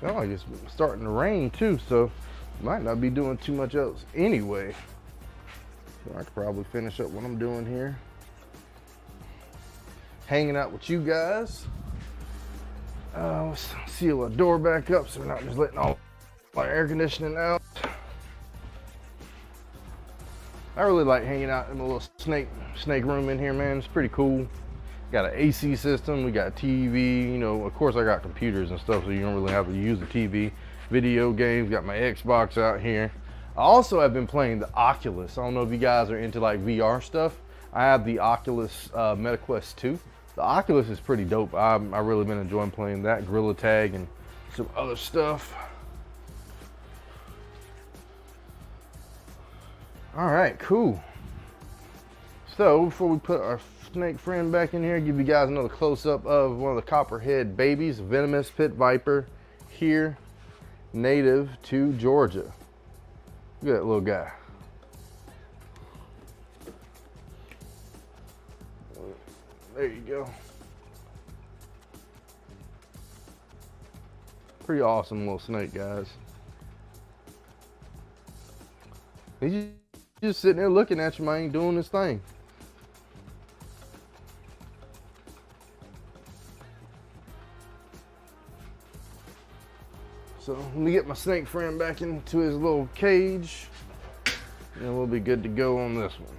Oh, I guess it's starting to rain too, so might not be doing too much else anyway. So I could probably finish up what I'm doing here. Hanging out with you guys. Let's seal the door back up so we're not just letting all our air conditioning out. I really like hanging out in a little snake room in here, man. It's pretty cool. Got an AC system, we got TV, you know, of course I got computers and stuff, so you don't really have to use the TV. Video games, got my Xbox out here. I also have been playing the Oculus. I don't know if you guys are into like VR stuff. I have the Oculus MetaQuest 2. The Oculus is pretty dope. I've really been enjoying playing that, Gorilla Tag and some other stuff. All right, cool. So before we put our snake friend back in here, give you guys another close-up of one of the copperhead babies, venomous pit viper, here, native to Georgia. Look at that little guy. There you go. Pretty awesome little snake, guys. He's just sitting there looking at you, man, doing his thing. So let me get my snake friend back into his little cage, and we'll be good to go on this one.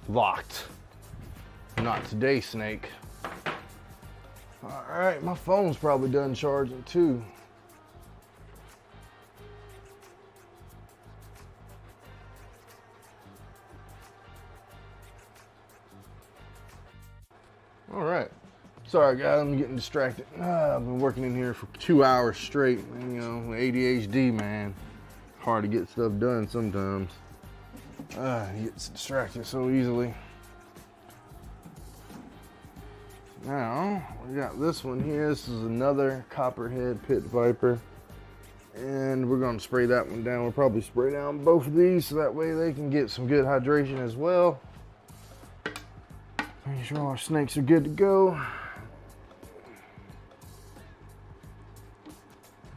Locked. Not today, snake. All right, my phone's probably done charging too. All right. Sorry, guys, I'm getting distracted. I've been working in here for 2 hours straight. And, you know, ADHD, man. Hard to get stuff done sometimes. You get distracted so easily. Now, we got this one here. This is another copperhead pit viper. And we're going to spray that one down. We'll probably spray down both of these so that way they can get some good hydration as well. Make sure all our snakes are good to go.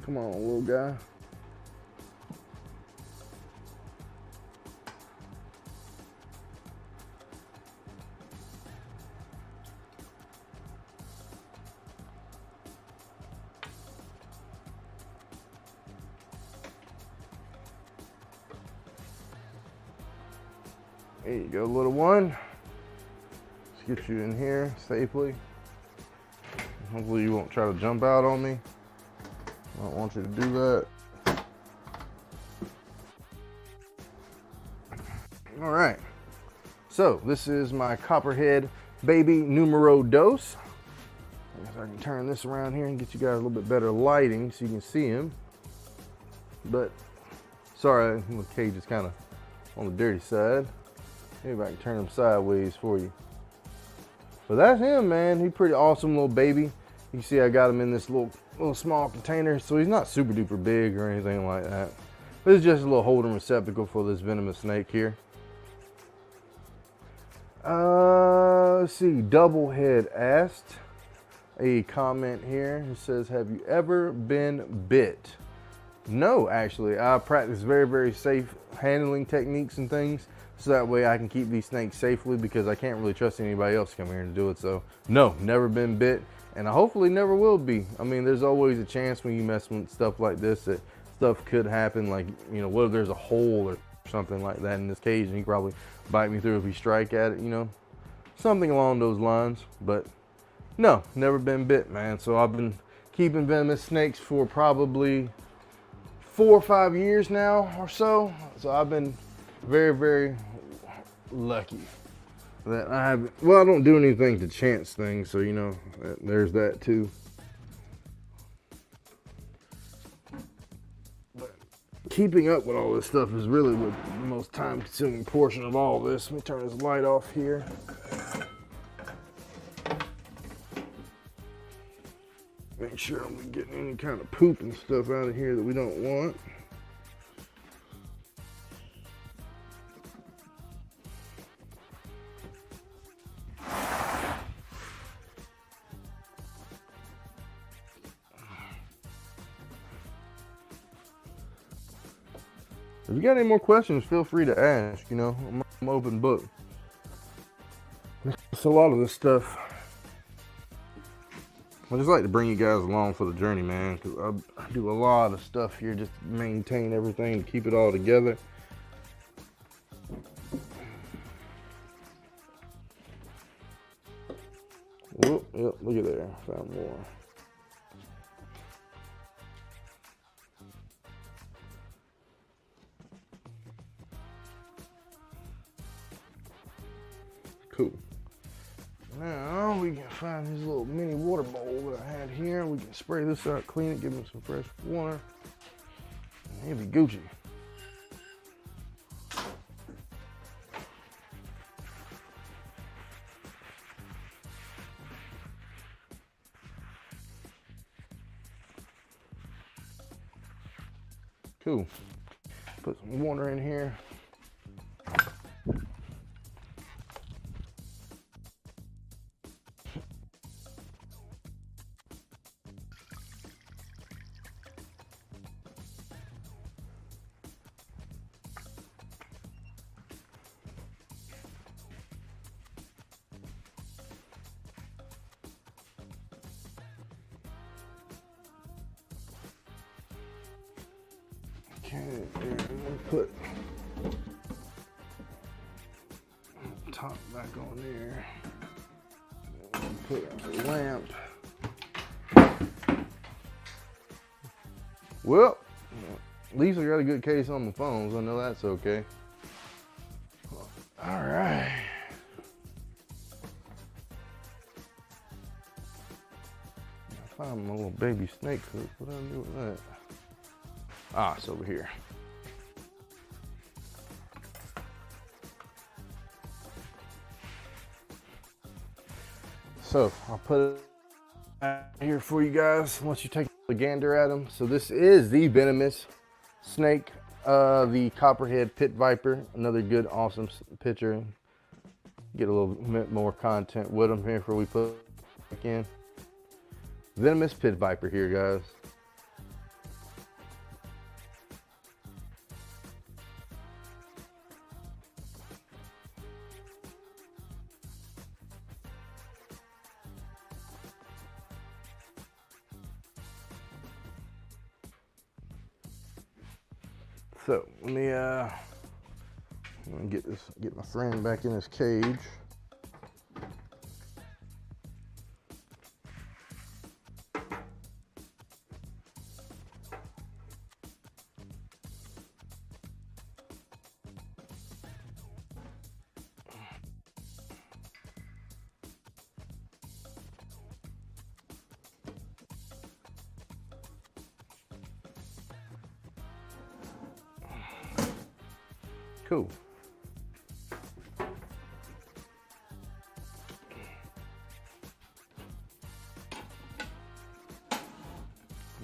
Come on, little guy. There you go, little one. Let's get you in here safely. Hopefully you won't try to jump out on me. I don't want you to do that. All right. So this is my copperhead baby numero dos. I guess I can turn this around here and get you guys a little bit better lighting so you can see him. But sorry, the cage is kind of on the dirty side. Maybe I can turn him sideways for you. But that's him, man. He's pretty awesome little baby. You can see I got him in this little small container, so he's not super duper big or anything like that. But it's just a little holding receptacle for this venomous snake here. Let's see, Doublehead asked a comment here. It says, have you ever been bit? No, actually. I practice very, very safe handling techniques and things, so that way I can keep these snakes safely, because I can't really trust anybody else to come here and do it. So no, never been bit, and I hopefully never will be. I mean, there's always a chance when you mess with stuff like this that stuff could happen, like, you know, what if there's a hole or something like that in this cage and he probably bite me through if he strike at it, you know, something along those lines. But no, never been bit, man. So I've been keeping venomous snakes for probably 4 or 5 years now or so. So I've been very, very lucky that I haven't, well, I don't do anything to chance things, so you know, there's that too. But keeping up with all this stuff is really what the most time consuming portion of all this. Let me turn this light off here. Make sure I'm not getting any kind of poop and stuff out of here that we don't want. If you got any more questions, feel free to ask. You know, I'm an open book. It's a lot of this stuff. I just like to bring you guys along for the journey, man, because I do a lot of stuff here just to maintain everything, to keep it all together. Whoop, yep, look at there, found more. Cool. Now we can find this little mini water bowl that I had here. We can spray this out, clean it, give them some fresh water, and he'll be Gucci. Cool. Put some water in here. Okay, and then put the top back on there. And put a lamp. Well, at least I got a good case on the phone, so I know that's okay. All right. I found my little baby snake hook. What did I do with that? Ah, it's over here. So I'll put it here for you guys once you take a gander at them. So this is the Venomous snake, the copperhead pit viper. Another good, awesome picture. Get a little bit more content with them here before we put it back in. Venomous pit viper here, guys. So let me get my friend back in his cage. Cool.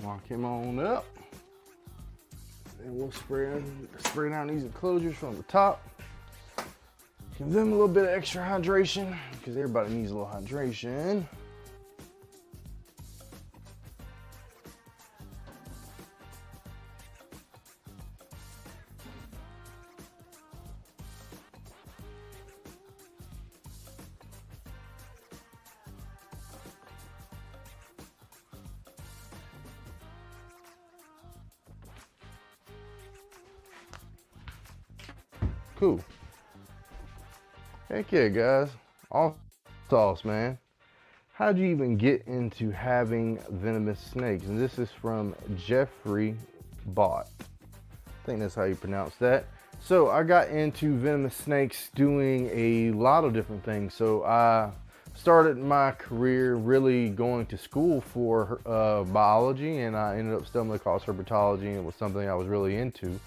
Lock him on up. And we'll spray down these enclosures from the top. Give them a little bit of extra hydration because everybody needs a little hydration. Cool. Heck yeah, guys. All sauce, man. How'd you even get into having venomous snakes? And this is from Jeffrey Bott. I think that's how you pronounce that. So I got into venomous snakes doing a lot of different things. So I started my career really going to school for biology, and I ended up studying across herpetology, and it was something I was really into.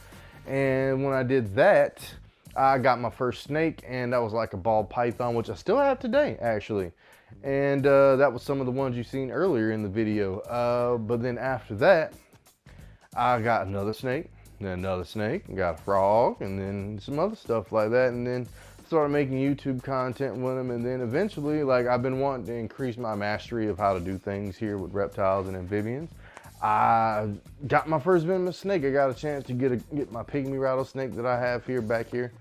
And when I did that, I got my first snake, and that was like a ball python, which I still have today, actually. And that was some of the ones you've seen earlier in the video. But then after that, I got another snake, then another snake, and got a frog, and then some other stuff like that. And then started making YouTube content with them. And then eventually, like, I've been wanting to increase my mastery of how to do things here with reptiles and amphibians. I got my first venomous snake. I got a chance to get my pygmy rattlesnake that I have here back here.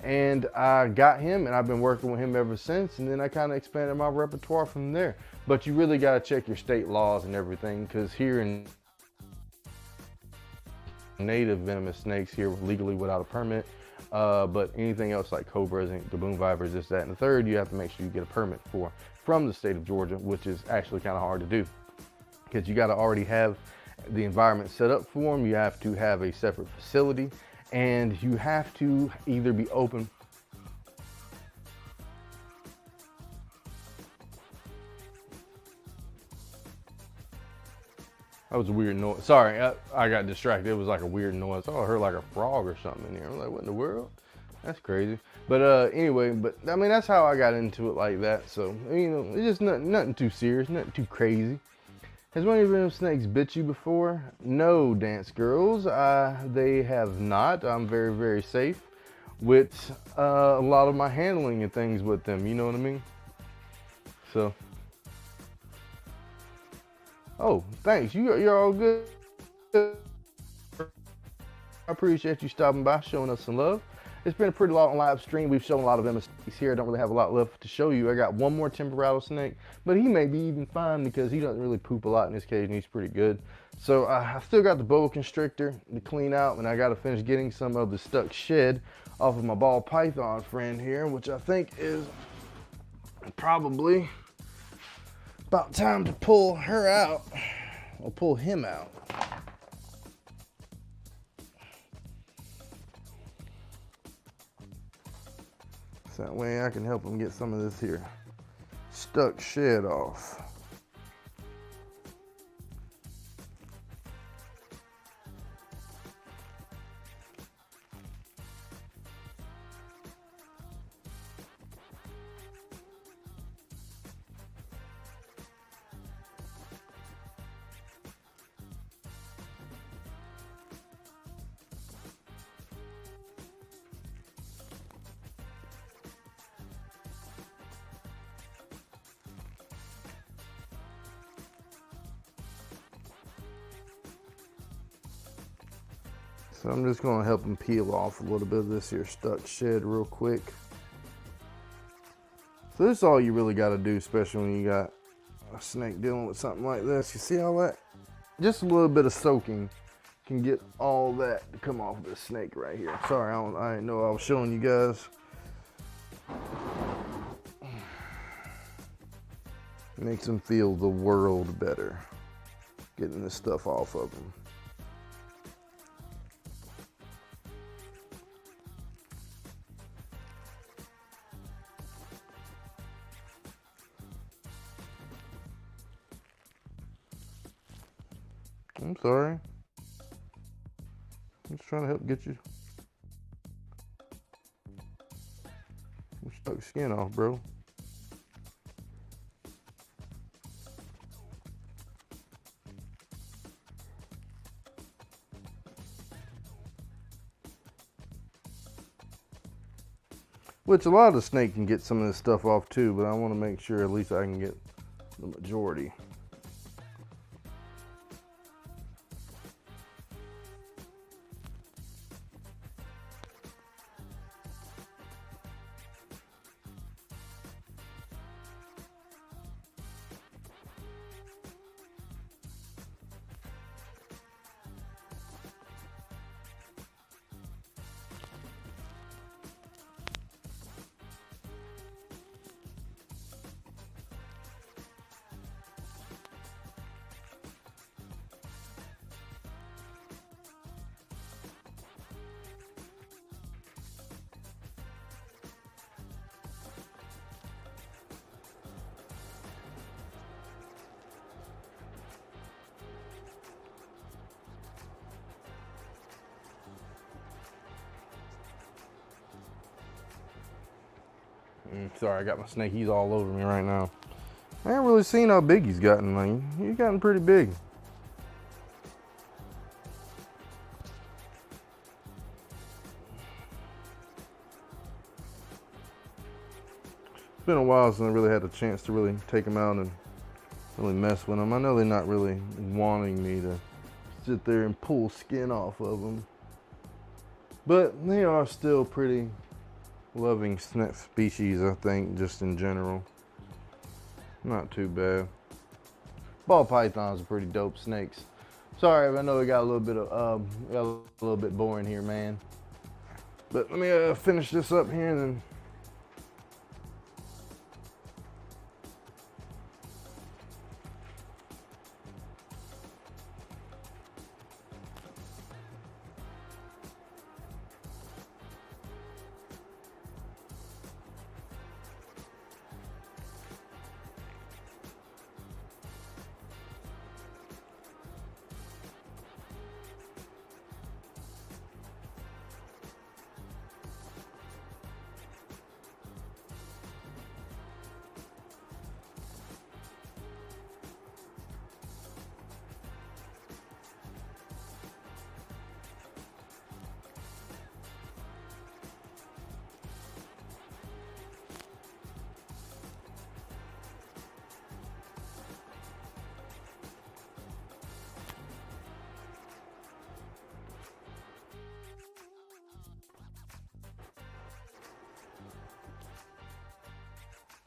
And I got him, and I've been working with him ever since, and then I kind of expanded my repertoire from there. But you really got to check your state laws and everything, because here in native venomous snakes here legally without a permit, but anything else like cobras and baboon vipers, this, that, and the third, you have to make sure you get a permit for from the state of Georgia, which is actually kind of hard to do, because you got to already have the environment set up for them. You have to have a separate facility, and you have to either be open. That was a weird noise. Sorry, I got distracted. It was like a weird noise. Oh, I heard like a frog or something in here. I was like, what in the world? That's crazy. But anyway, but I mean, that's how I got into it like that. So, you know, it's just nothing too serious, nothing too crazy. Has one of your snakes bit you before? No, dance girls, they have not. I'm very, very safe with a lot of my handling and things with them, you know what I mean? So, oh, thanks, you're all good. I appreciate you stopping by, showing us some love. It's been a pretty long live stream. We've shown a lot of venomous snakes here. I don't really have a lot left to show you. I got one more timber rattlesnake, but he may be even fine because he doesn't really poop a lot in his cage, and he's pretty good. So I still got the boa constrictor to clean out, and I got to finish getting some of the stuck shed off of my ball python friend here, which I think is probably about time to pull her out, or pull him out. So that way I can help them get some of this here stuck shed off. So I'm just gonna help him peel off a little bit of this here stuck shed real quick. So this is all you really gotta do, especially when you got a snake dealing with something like this. You see all that? Just a little bit of soaking can get all that to come off this snake right here. Sorry, I didn't know I was showing you guys. Makes them feel the world better, getting this stuff off of them. I'm sorry. I'm just trying to help get you some stuck skin off, bro. Which a lot of the snake can get some of this stuff off too, but I want to make sure at least I can get the majority. Sorry, I got my snake. He's all over me right now. I ain't really seen how big he's gotten. Like, he's gotten pretty big. It's been a while since I really had a chance to really take him out and really mess with them. I know they're not really wanting me to sit there and pull skin off of them, but they are still pretty loving snake species, I think, just in general. Not too bad. Ball pythons are pretty dope snakes. Sorry, I know we got a little bit boring here, man. But let me finish this up here and then.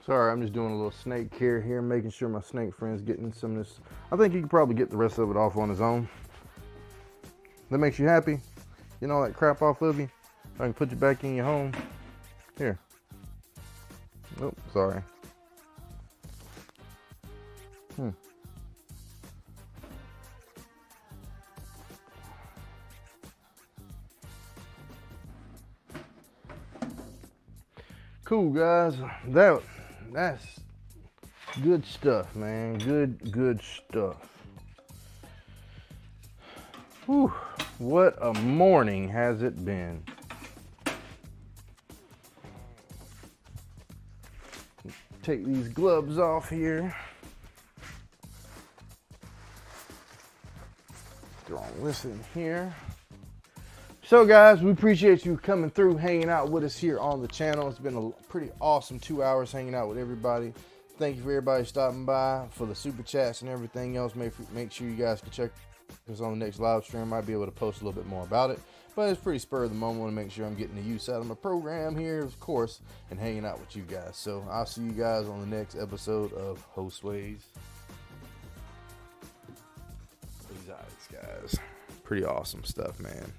Sorry, I'm just doing a little snake care here, making sure my snake friend's getting some of this. I think he can probably get the rest of it off on his own. That makes you happy? Getting all that crap off of you? I can put you back in your home. Here. Oh, sorry. Cool, guys. That's good stuff, man. Good stuff. Whew, what a morning has it been. Take these gloves off here. Throw this in here. So guys, we appreciate you coming through, hanging out with us here on the channel. It's been a pretty awesome 2 hours hanging out with everybody. Thank you for everybody stopping by for the super chats and everything else. Make sure you guys can check us on the next live stream. Might be able to post a little bit more about it, but it's pretty spur of the moment. I want to make sure I'm getting the use out of my program here, of course, and hanging out with you guys. So I'll see you guys on the next episode of Hoseways. These eyes, guys, pretty awesome stuff, man.